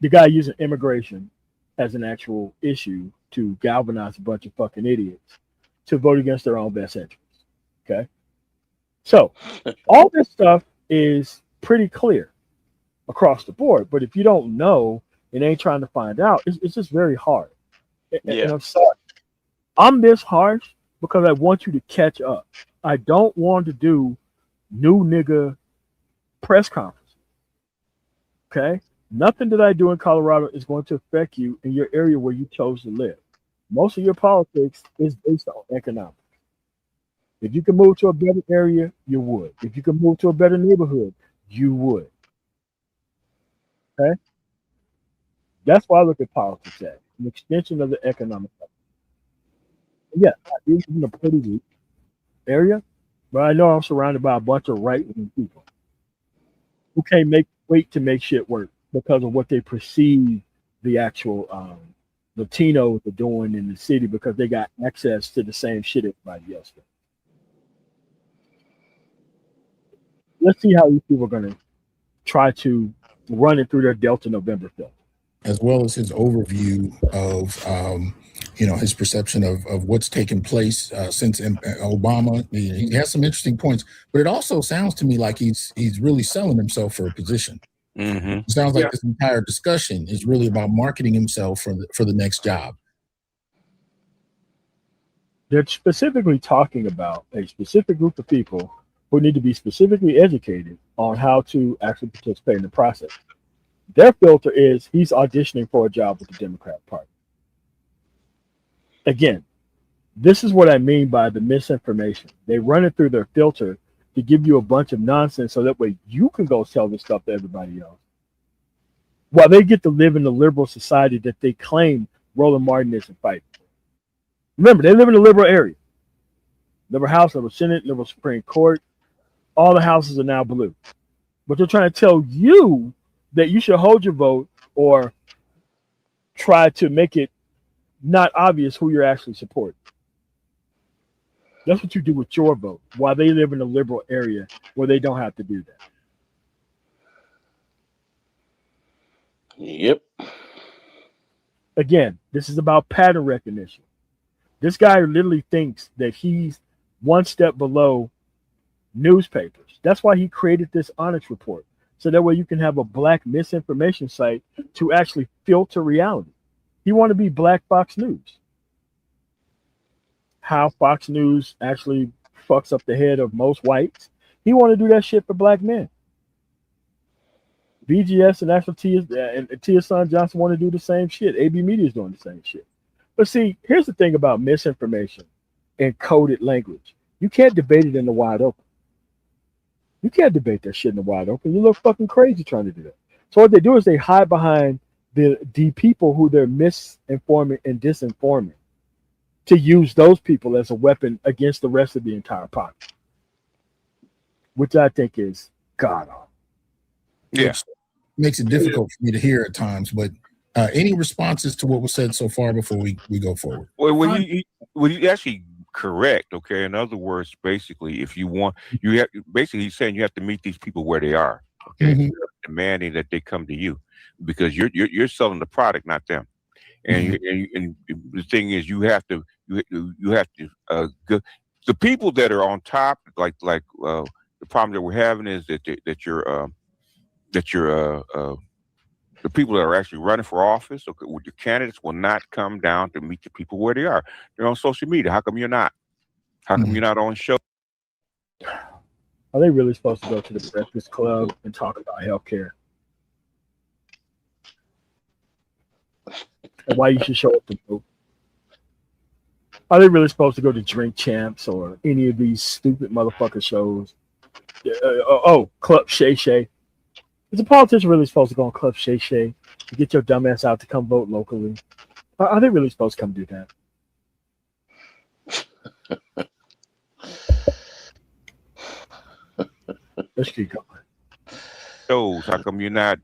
Speaker 2: the guy using immigration as an actual issue to galvanize a bunch of fucking idiots to vote against their own best interests. Okay. So all this stuff is pretty clear across the board. But if you don't know and ain't trying to find out, it's just very hard. And I'm sorry. I'm this harsh because I want you to catch up. I don't want to do new nigga press conference. Okay? Nothing that I do in Colorado is going to affect you in your area where you chose to live. Most of your politics is based on economics. If you can move to a better area, you would. If you can move to a better neighborhood, you would. Okay? That's why I look at politics as an extension of the economic. Yeah, I live in a pretty weak area, but I know I'm surrounded by a bunch of right-wing people who can't wait to make shit work because of what they perceive the actual Latinos are doing in the city because they got access to the same shit everybody else does. Let's see how these people are going to try to run it through their Delta November film.
Speaker 4: As well as his overview of, his perception of what's taken place since Obama. He has some interesting points, but it also sounds to me like he's really selling himself for a position.
Speaker 6: Mm-hmm.
Speaker 4: It sounds like this entire discussion is really about marketing himself for the next job.
Speaker 2: They're specifically talking about a specific group of people who need to be specifically educated on how to actually participate in the process. Their filter is he's auditioning for a job with the Democrat Party. Again, this is what I mean by the misinformation. They run it through their filter to give you a bunch of nonsense so that way you can go tell this stuff to everybody else. While they get to live in the liberal society that they claim Roland Martin isn't fighting. Remember, they live in a liberal area. Liberal House, liberal Senate, liberal Supreme Court. All the houses are now blue. But they're trying to tell you that you should hold your vote or try to make it not obvious who you're actually supporting. That's what you do with your vote while they live in a liberal area where they don't have to do that.
Speaker 9: Yep.
Speaker 2: Again, this is about pattern recognition. This guy literally thinks that he's one step below newspapers. That's why he created this Onyx report. So that way you can have a black misinformation site to actually filter reality. He want to be Black Fox News. How Fox News actually fucks up the head of most whites. He want to do that shit for black men. BGS and actual Tia Son Johnson want to do the same shit. AB Media is doing the same shit. But see, here's the thing about misinformation and coded language. You can't debate it in the wide open. You can't debate that shit in the wide open. You look fucking crazy trying to do that. So what they do is they hide behind the people who they're misinforming and disinforming to use those people as a weapon against the rest of the entire pocket, which I think is god awful.
Speaker 6: Yeah.
Speaker 4: Makes it difficult for me to hear at times, but any responses to what was said so far before we go forward?
Speaker 6: Well, when you actually correct, okay. In other words, basically, if you want, you have basically he's saying you have to meet these people where they are. Okay,
Speaker 4: Mhm.
Speaker 6: demanding that they come to you because you're selling the product, not them. And and the thing is, you have to go, the people that are on top, like the problem that we're having is that the people that are actually running for office, okay, with your candidates will not come down to meet the people where they are. They're on social media. How come you're not? How come you're not on show?
Speaker 2: Are they really supposed to go to the Breakfast Club and talk about healthcare? And why you should show up to vote? Are they really supposed to go to Drink Champs or any of these stupid motherfucker shows? Club Shay Shay. Is a politician really supposed to go on Club Shay Shay to get your dumbass out to come vote locally? Are they really supposed to come do that? Let's keep going.
Speaker 6: Shows. How come you're not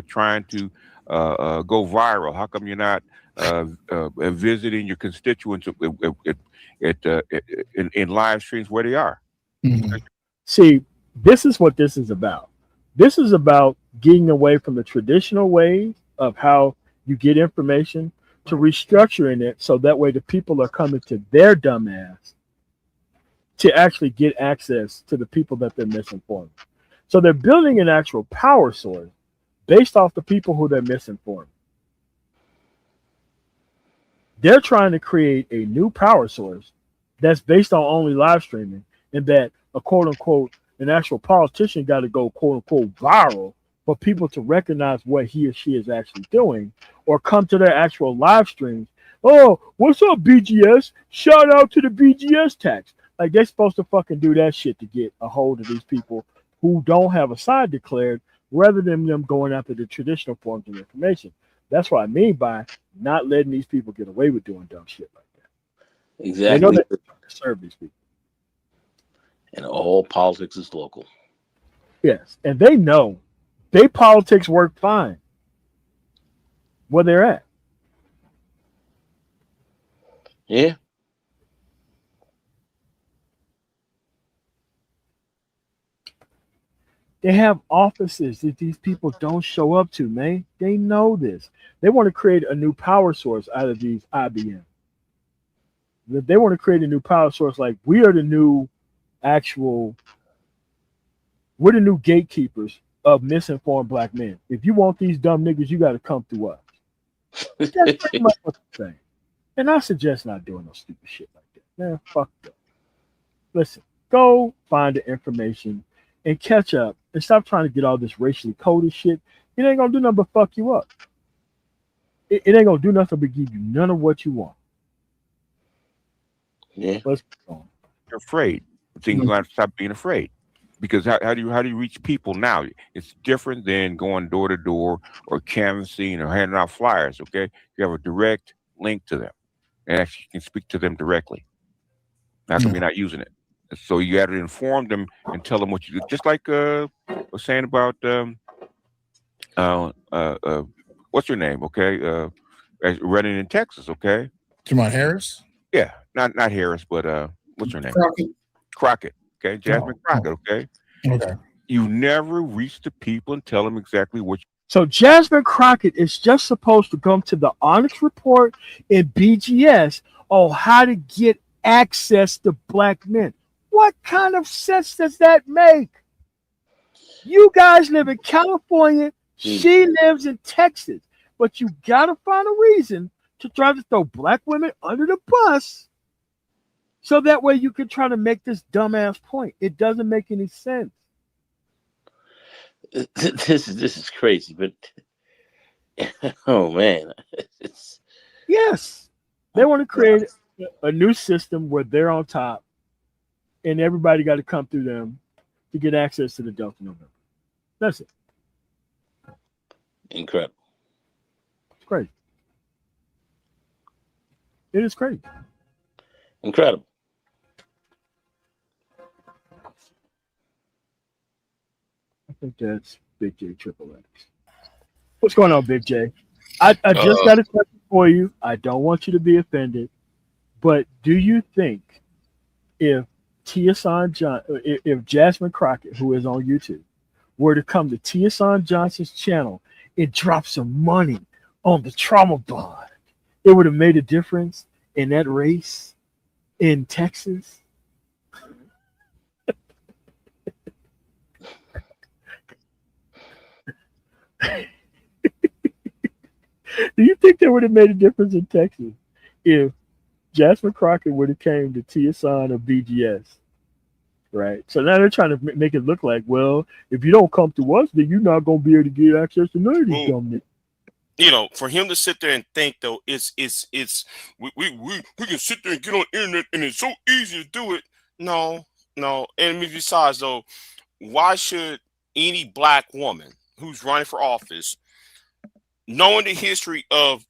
Speaker 6: trying to go viral? How come you're not visiting your constituents in live streams where they are?
Speaker 4: Mhm.
Speaker 2: See, This is what this is about. This is about getting away from the traditional ways of how you get information to restructuring it so that way the people are coming to their dumbass to actually get access to the people that they're misinforming. So they're building an actual power source based off the people who they're misinforming. They're trying to create a new power source that's based on only live streaming, and that a quote unquote an actual politician got to go quote unquote viral for people to recognize what he or she is actually doing, or come to their actual live streams. Oh, what's up, BGS? Shout out to the BGS tax. Like, they're supposed to fucking do that shit to get a hold of these people who don't have a side declared, rather than them going after the traditional forms of information. That's what I mean by not letting these people get away with doing dumb shit like that.
Speaker 9: Exactly.
Speaker 2: They know that they're trying to serve these people.
Speaker 9: And all politics is local.
Speaker 2: Yes, and they know their politics work fine where they're at.
Speaker 9: Yeah.
Speaker 2: They have offices that these people don't show up to, man. They know this. They want to create a new power source out of these IBM. They want to create a new power source, like we are the new we're the new gatekeepers of misinformed black men. If you want these dumb niggas, you got to come through us. That's pretty much what they're saying. And I suggest not doing no stupid shit like that. Man, fuck that. Listen, go find the information and catch up and stop trying to get all this racially coded shit. It ain't gonna do nothing but fuck you up. It ain't gonna do nothing but give you none of what you want.
Speaker 9: Yeah.
Speaker 2: Let's go on.
Speaker 6: You're afraid. I think you got to stop being afraid. Because how do you reach people now? It's different than going door to door or canvassing or handing out flyers. Okay, you have a direct link to them, and actually you can speak to them directly. How come you're not using it? So you got to inform them and tell them what you do. Just like I was saying about what's your name? Okay, running in Texas. Okay,
Speaker 4: Jamon Harris.
Speaker 6: Yeah, not Harris, but what's her name?
Speaker 5: Crockett.
Speaker 6: Okay, Jasmine Crockett. Okay.
Speaker 4: Okay.
Speaker 6: You never reach the people and tell them exactly what.
Speaker 2: So Jasmine Crockett is just supposed to come to the Onyx Report and BGS on how to get access to black men. What kind of sense does that make? You guys live in California. She lives in Texas. But you got to find a reason to try to throw black women under the bus so that way you can try to make this dumbass point. It doesn't make any sense.
Speaker 9: This is crazy, but oh man,
Speaker 2: yes, they want to create a new system where they're on top, and everybody got to come through them to get access to the Delta November. That's it.
Speaker 9: Incredible.
Speaker 2: It's crazy. It is crazy.
Speaker 9: Incredible.
Speaker 2: I think that's Big J Triple X. What's going on, Big J? I just got a question for you. I don't want you to be offended, but do you think if if Jasmine Crockett, who is on YouTube, were to come to Tiasan Johnson's channel and drop some money on the trauma bond, it would have made a difference in that race in Texas? Do you think that would have made a difference in Texas if Jasmine Crockett would have came to Tiasan or BGS? Right. So now they're trying to make it look like, well, if you don't come to us, then you're not going to be able to get access to none of these dumb.
Speaker 10: You know, for him to sit there and think though, we can sit there and get on the internet and it's so easy to do it. No. And besides though, why should any black woman who's running for office, knowing the history of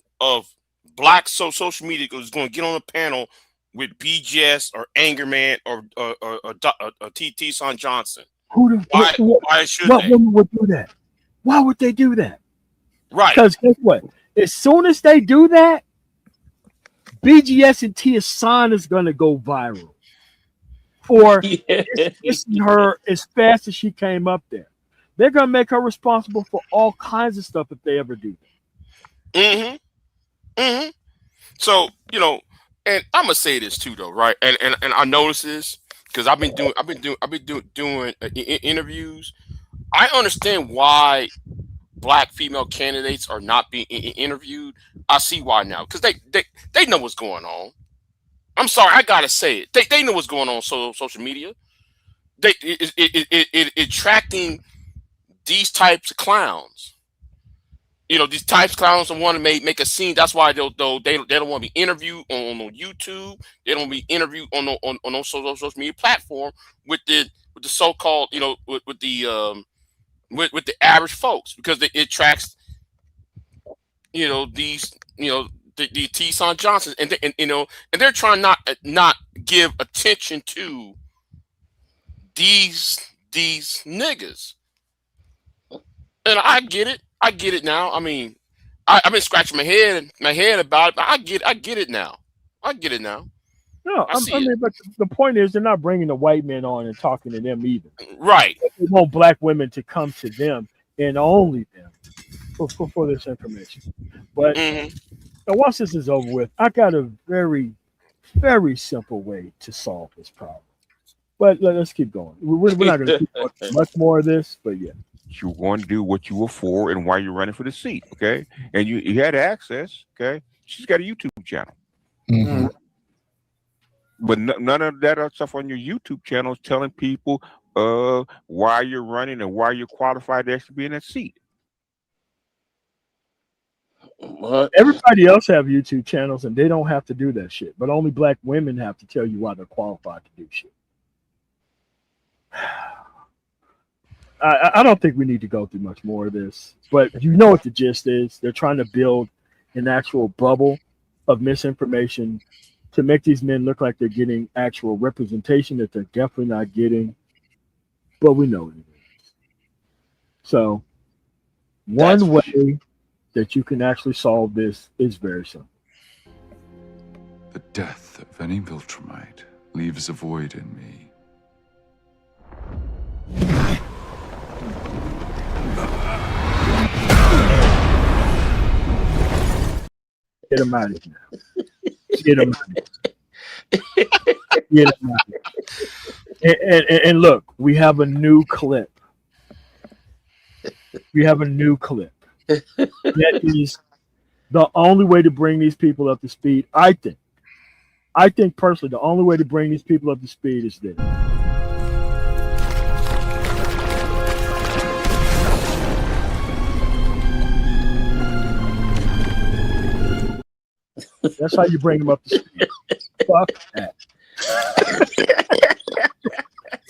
Speaker 10: black social media, is going to get on a panel with BGS or Angerman or Tiasan Johnson? Why should
Speaker 2: what
Speaker 10: they?
Speaker 2: woman would do that? Why would they do that?
Speaker 10: Right.
Speaker 2: Because guess what? As soon as they do that, BGS and Tiasan is going to go viral. for
Speaker 9: Yeah.
Speaker 2: dismissing her as fast as she came up there. They're gonna make her responsible for all kinds of stuff if they ever do that.
Speaker 10: Mm-hmm. Mm-hmm. So, and I'm gonna say this too, though, right? And I notice this because I've been doing interviews. I understand why black female candidates are not being interviewed. I see why now because they know what's going on. I'm sorry, I gotta say it. They know what's going on social media. It attracting these types of clowns. These types of clowns that want to make a scene. That's why they don't want to be interviewed on YouTube. They don't be interviewed on those social media platform with the so-called with the average folks because it attracts these the T-Son Johnsons and they're trying not give attention to these niggas. And I get it. I get it now. I mean, I've been scratching my head about it, but I get it now. I get it now.
Speaker 2: No,
Speaker 10: I see
Speaker 2: I
Speaker 10: it.
Speaker 2: mean, but the point is, they're not bringing the white men on and talking to them either.
Speaker 10: Right.
Speaker 2: They want black women to come to them and only them for this information. But
Speaker 10: Mm-hmm.
Speaker 2: now, once this is over with, I got a very, very simple way to solve this problem. But let's keep going. We're not going to keep going much more of this, but yeah.
Speaker 6: You're going to do what you were for and why you're running for the seat, okay? And you had access, okay? She's got a YouTube channel.
Speaker 4: Mhm.
Speaker 6: But none of that other stuff on your YouTube channel is telling people why you're running and why you're qualified to actually be in that seat.
Speaker 9: What?
Speaker 2: Everybody else have YouTube channels and they don't have to do that shit. But only black women have to tell you why they're qualified to do shit. I don't think we need to go through much more of this, but you know what the gist is. They're trying to build an actual bubble of misinformation to make these men look like they're getting actual representation that they're definitely not getting, but we know what it is. So one way that you can actually solve this is very simple.
Speaker 11: The death of any Viltrumite leaves a void in me.
Speaker 2: Get him out of here. Get him out of here. Get him out of here. And look, we have a new clip. We have a new clip. That is the only way to bring these people up to speed, I think. I think personally, the only way to bring these people up to speed is this. That's how you bring them up to speed. Fuck that.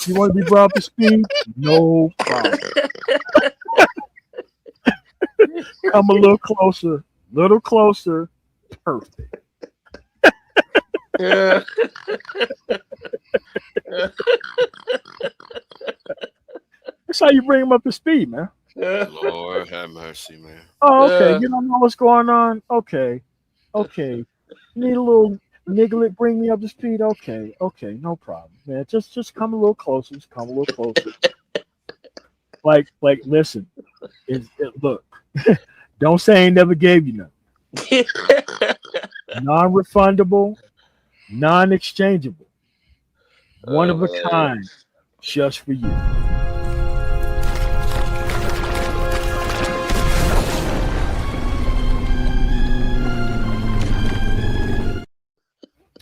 Speaker 2: You want to be brought up to speed? No problem. Come a little closer. Perfect. That's how you bring them up to speed, man.
Speaker 10: Lord have mercy, man.
Speaker 2: Oh, okay. You don't know what's going on? Okay. Need a little niglet, bring me up to speed? Okay, no problem, man. Just come a little closer. Like, listen. Look, don't say I ain't never gave you nothing. Non-refundable, non-exchangeable, one of a kind, just for you.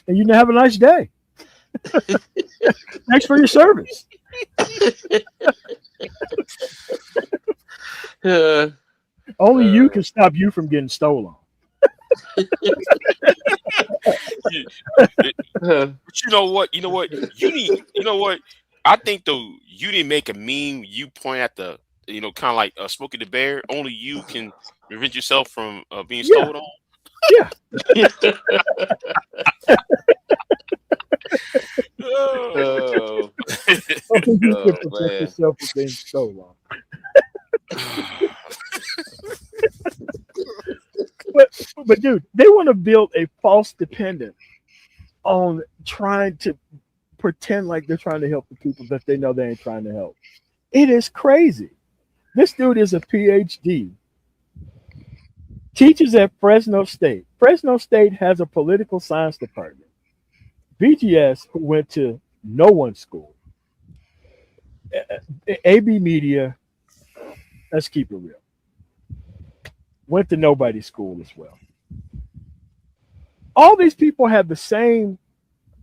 Speaker 2: And you can have a nice day. Thanks for your service. Only you can stop you from getting stolen.
Speaker 10: But you know what? You know what? I think though you didn't make a meme. You point at the, kind of like Smokey the Bear. Only you can prevent yourself from being stolen on.
Speaker 2: Yeah.
Speaker 10: Oh,
Speaker 2: You can protect yourself from being stolen. But dude, they want to build a false dependent on trying to pretend like they're trying to help the people that they know they ain't trying to help. It is crazy. This dude is a PhD. Teaches at Fresno State. Fresno State has a political science department. BGS, who went to no one's school. AB Media, let's keep it real, went to nobody's school as well. All these people have the same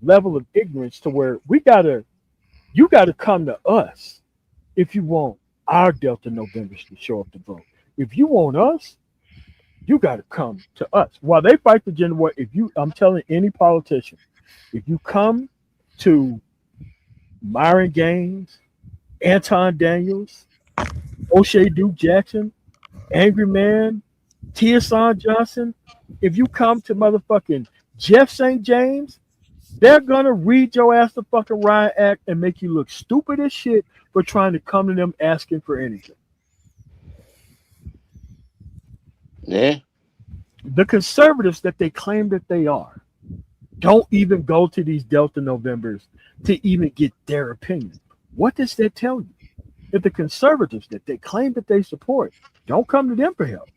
Speaker 2: level of ignorance to where you gotta come to us if you want our Delta Novembers to show up to vote. If you want us, you gotta come to us. While they fight the gender war, I'm telling any politician, if you come to Myron Gaines, Anton Daniels, O'Shea Duke Jackson, Angry Man, Tiosan Johnson, if you come to motherfucking Jeff St. James, they're gonna read your ass the fucking riot act and make you look stupid as shit for trying to come to them asking for anything.
Speaker 9: Yeah.
Speaker 2: The conservatives that they claim that they are don't even go to these Delta Novembers to even get their opinion. What does that tell you? If the conservatives that they claim that they support don't come to them for help,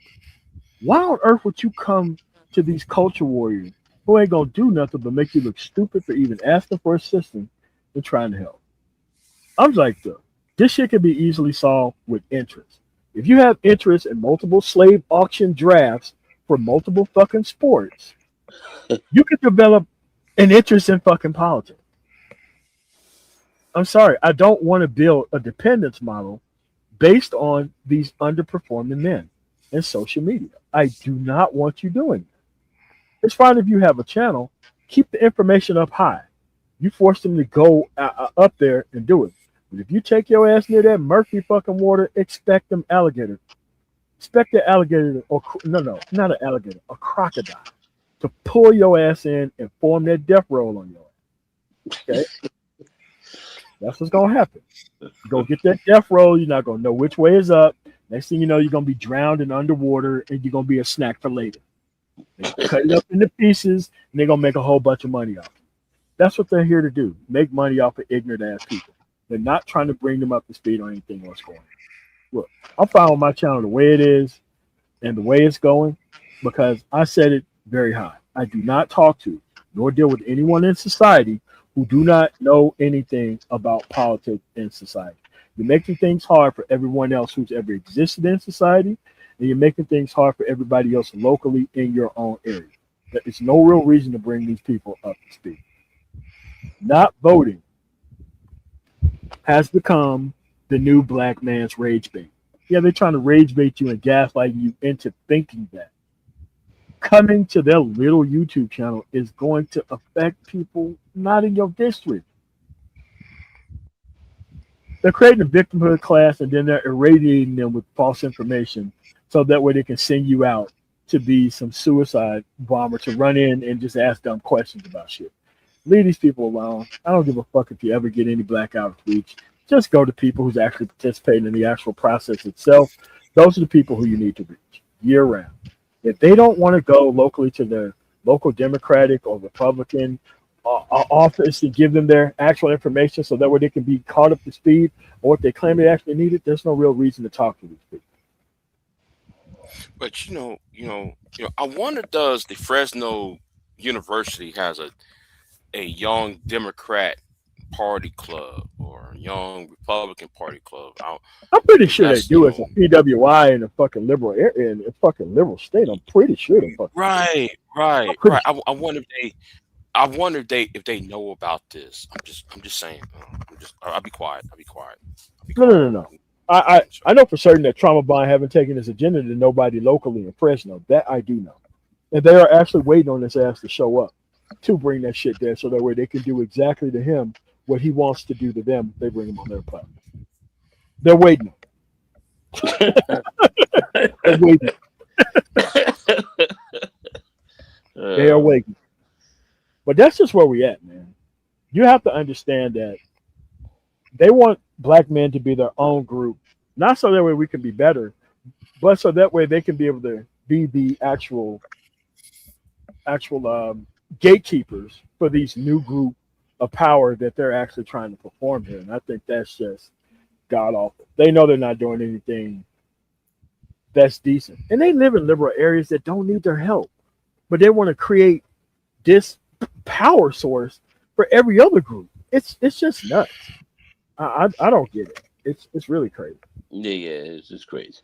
Speaker 2: why on earth would you come to these culture warriors who ain't gonna do nothing but make you look stupid for even asking for assistance and trying to help? I'm like, this shit can be easily solved with interest. If you have interest in multiple slave auction drafts for multiple fucking sports, you could develop an interest in fucking politics. I'm sorry, I don't want to build a dependence model based on these underperforming men in social media. I do not want you doing that. It's fine if you have a channel, keep the information up high. You force them to go up there and do it. But if you take your ass near that murky fucking water, expect them alligator. Expect the alligator, or no, not an alligator, a crocodile, to pull your ass in and form that death roll on your ass. Okay? That's what's gonna happen. You go get that death roll, you're not gonna know which way is up. Next thing you know, you're gonna be drowned in underwater and you're gonna be a snack for later. They cut it up into pieces and they're gonna make a whole bunch of money off it. That's what they're here to do. Make money off of ignorant ass people. They're not trying to bring them up to speed on anything else going on. Look, I'm following my channel the way it is and the way it's going because I set it very high. I do not talk to nor deal with anyone in society who do not know anything about politics in society. You're making things hard for everyone else who's ever existed in society, and you're making things hard for everybody else locally in your own area. There is no real reason to bring these people up to speed. Not voting has become the new black man's rage bait. Yeah, they're trying to rage bait you and gaslight you into thinking that coming to their little YouTube channel is going to affect people not in your district. They're creating a victimhood class and then they're irradiating them with false information so that way they can send you out to be some suicide bomber to run in and just ask dumb questions about shit. Leave these people alone. I don't give a fuck if you ever get any black outreach. Just go to people who's actually participating in the actual process itself. Those are the people who you need to reach year round. If they don't want to go locally to their local Democratic or Republican office and give them their actual information so that way they can be caught up to speed, or if they claim they actually need it, there's no real reason to talk to these people.
Speaker 10: But I wonder, does the Fresno University has a young Democrat party club or a young Republican party club?
Speaker 2: I'm pretty sure they do. It's a PWI in a fucking liberal area, in a fucking liberal state. I'm pretty sure they fucking
Speaker 10: right. I wonder if they know about this. I'm just saying. I'll be quiet.
Speaker 2: No. I know for certain that Trauma Bond haven't taken his agenda to nobody locally in Fresno. That I do know. And they are actually waiting on this ass to show up to bring that shit there so that way they can do exactly to him what he wants to do to them if they bring him on their platform. They're waiting. They're waiting. They are waiting. But that's just where we at, man. You have to understand that they want black men to be their own group, not so that way we can be better, but so that way they can be able to be the actual gatekeepers for these new group of power that they're actually trying to perform here. And I think that's just god awful. They know they're not doing anything that's decent. And they live in liberal areas that don't need their help. But they want to create this power source for every other group. It's just nuts. I don't get it. It's really crazy.
Speaker 9: Yeah, it's just crazy.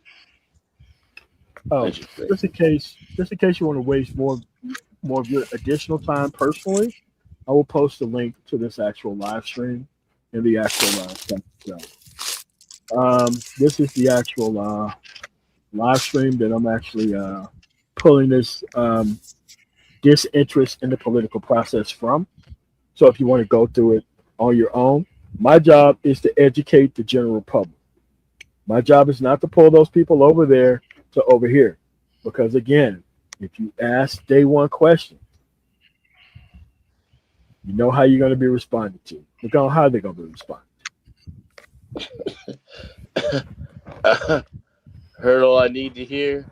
Speaker 2: Oh,
Speaker 9: That's just crazy.
Speaker 2: just in case you want to waste more of your additional time personally, I will post a link to this actual live stream in the actual stuff. So, this is the actual live stream that I'm actually pulling this disinterest in the political process from. So if you want to go through it on your own, my job is to educate the general public. My job is not to pull those people over there to over here. Because again, if you ask day one question, you know how you're going to be responded to. Look on how they're going to be responded.
Speaker 9: Heard all I need to hear.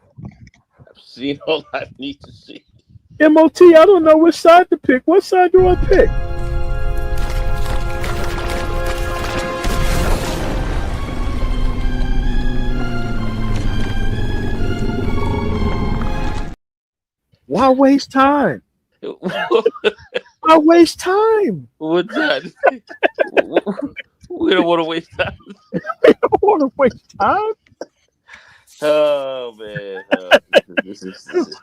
Speaker 9: I've seen all I need to see.
Speaker 2: MOT, I don't know which side to pick. What side do I pick? Why waste time? Why waste time?
Speaker 9: What's that? We don't want to waste time.
Speaker 2: We don't want to waste time.
Speaker 9: Oh man, this is.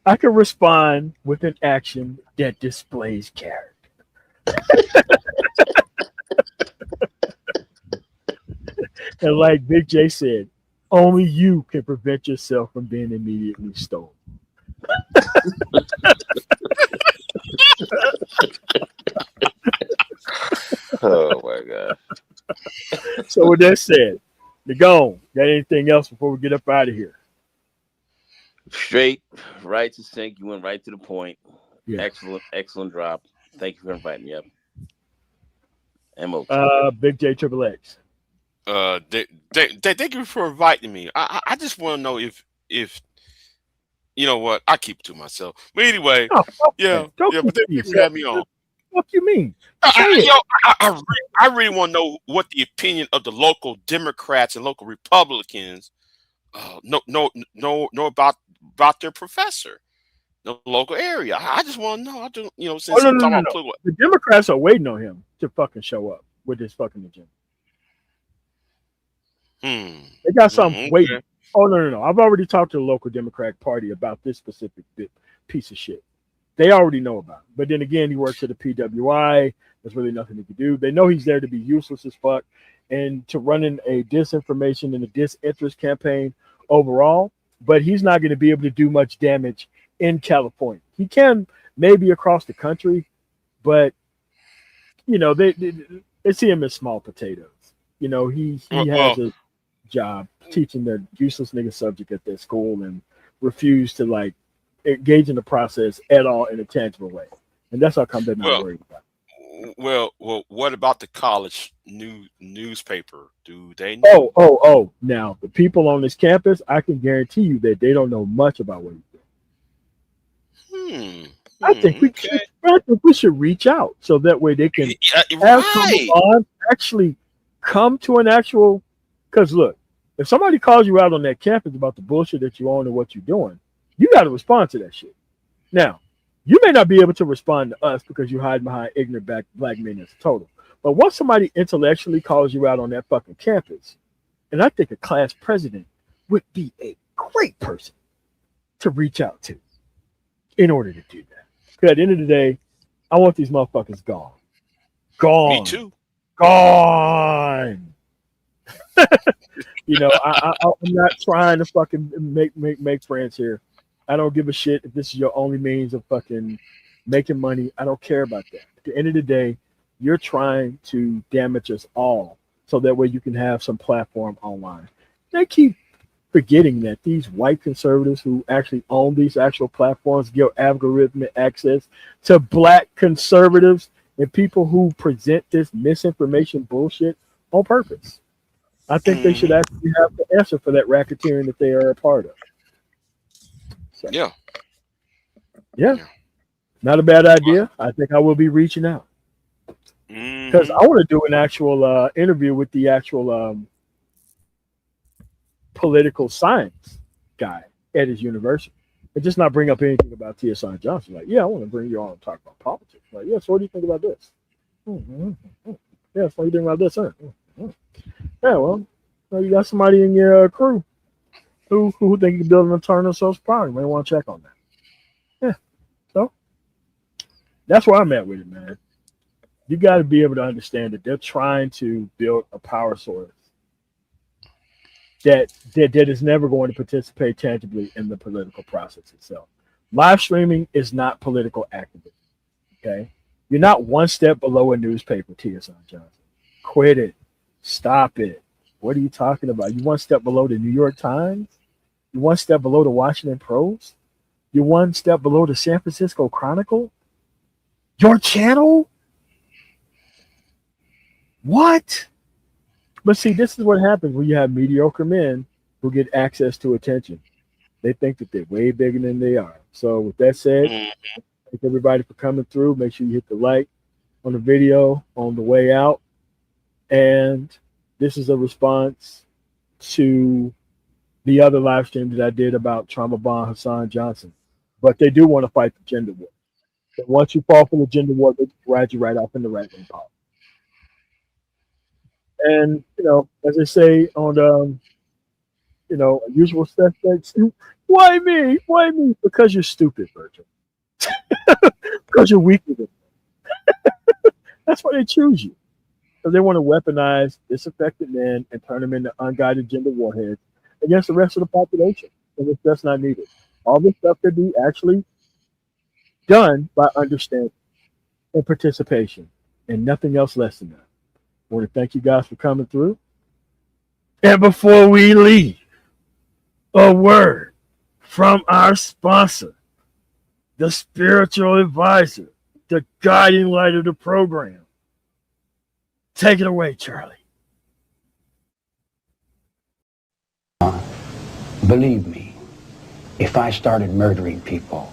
Speaker 2: I can respond with an action that displays character. And like Big J said, only you can prevent yourself from being immediately stolen.
Speaker 9: Oh my god.
Speaker 2: So with that said, Nagone, got anything else before we get up out of here?
Speaker 9: Straight, right to sync. You went right to the point.
Speaker 2: Yeah.
Speaker 9: Excellent drop. Thank you for inviting me up. MO.
Speaker 2: Big J Triple X.
Speaker 10: Thank you for inviting me. I just want to know if you know what, I keep it to myself. But anyway,
Speaker 2: Oh,
Speaker 10: yeah,
Speaker 2: don't
Speaker 10: but thank you for having me on.
Speaker 2: What you mean?
Speaker 10: I really want to know what the opinion of the local Democrats and local Republicans know about their professor, the local area. I just want to know. I do, since
Speaker 2: no.
Speaker 10: political.
Speaker 2: The Democrats are waiting on him to fucking show up with this fucking agenda. They got something waiting. Oh no. I've already talked to the local Democratic Party about this specific piece of shit. They already know about it. But then again, he works at the PWI. There's really nothing he can do. They know he's there to be useless as fuck and to run in a disinformation and a disinterest campaign overall. But he's not going to be able to do much damage in California. He can maybe across the country, but they see him as small potatoes. He has a job teaching their useless nigga subject at their school and refuse to engage in the process at all in a tangible way. And that's how come they're not worried about it.
Speaker 10: Well, what about the college newspaper? Do they know?
Speaker 2: Oh. Now, the people on this campus, I can guarantee you that they don't know much about what he's doing. I think we should reach out so that way they can have someone actually come to an actual. Because look, if somebody calls you out on that campus about the bullshit that you own and what you're doing, you got to respond to that shit. Now, you may not be able to respond to us because you hide behind ignorant black men as a total. But once somebody intellectually calls you out on that fucking campus, and I think a class president would be a great person to reach out to in order to do that. Because at the end of the day, I want these motherfuckers gone. Gone.
Speaker 10: Me too.
Speaker 2: Gone. I'm not trying to fucking make friends here. I don't give a shit if this is your only means of fucking making money. I don't care about that. At the end of the day, you're trying to damage us all so that way you can have some platform online. They keep forgetting that these white conservatives who actually own these actual platforms give algorithmic access to black conservatives and people who present this misinformation bullshit on purpose. I think they should actually have the answer for that racketeering that they are a part of. So, yeah. Not a bad idea. I think I will be reaching out because I want to do an actual interview with the actual political science guy at his university, and just not bring up anything about T.S. Johnson. Like, yeah, I want to bring you on and talk about politics. Like, yeah, so what do you think about this? Yeah, so what do you think about this, sir? Yeah, well, you got somebody in your crew who think you can build an internal social power. You may want to check on that. Yeah, so that's where I'm at with it, man. You got to be able to understand that they're trying to build a power source that is never going to participate tangibly in the political process itself. Live streaming is not political activism. Okay, you're not one step below a newspaper, T.S. Johnson. Quit it. Stop it. What are you talking about? You one step below the New York Times? You one step below the Washington Post? You're one step below the San Francisco Chronicle? Your channel? What? But see, this is what happens when you have mediocre men who get access to attention. They think that they're way bigger than they are. So with that said, thank everybody for coming through. Make sure you hit the like on the video on the way out. And this is a response to the other live stream that I did about Trauma Bond Hassan Johnson. But they do want to fight the gender war. And once you fall for the gender war, they ride you right off in the right wing politics. And, as they say on the, usual suspects, why me? Why me? Because you're stupid, Virgil. Because you're weaker than them. That's why they choose you. Because they want to weaponize disaffected men and turn them into unguided gender warheads against the rest of the population. And it's just not needed. All this stuff could be actually done by understanding and participation and nothing else less than that. I want to thank you guys for coming through. And before we leave, a word from our sponsor, the spiritual advisor, the guiding light of the program. Take it away, Charlie.
Speaker 12: Believe me, if I started murdering people,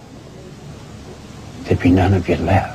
Speaker 12: there'd be none of you left.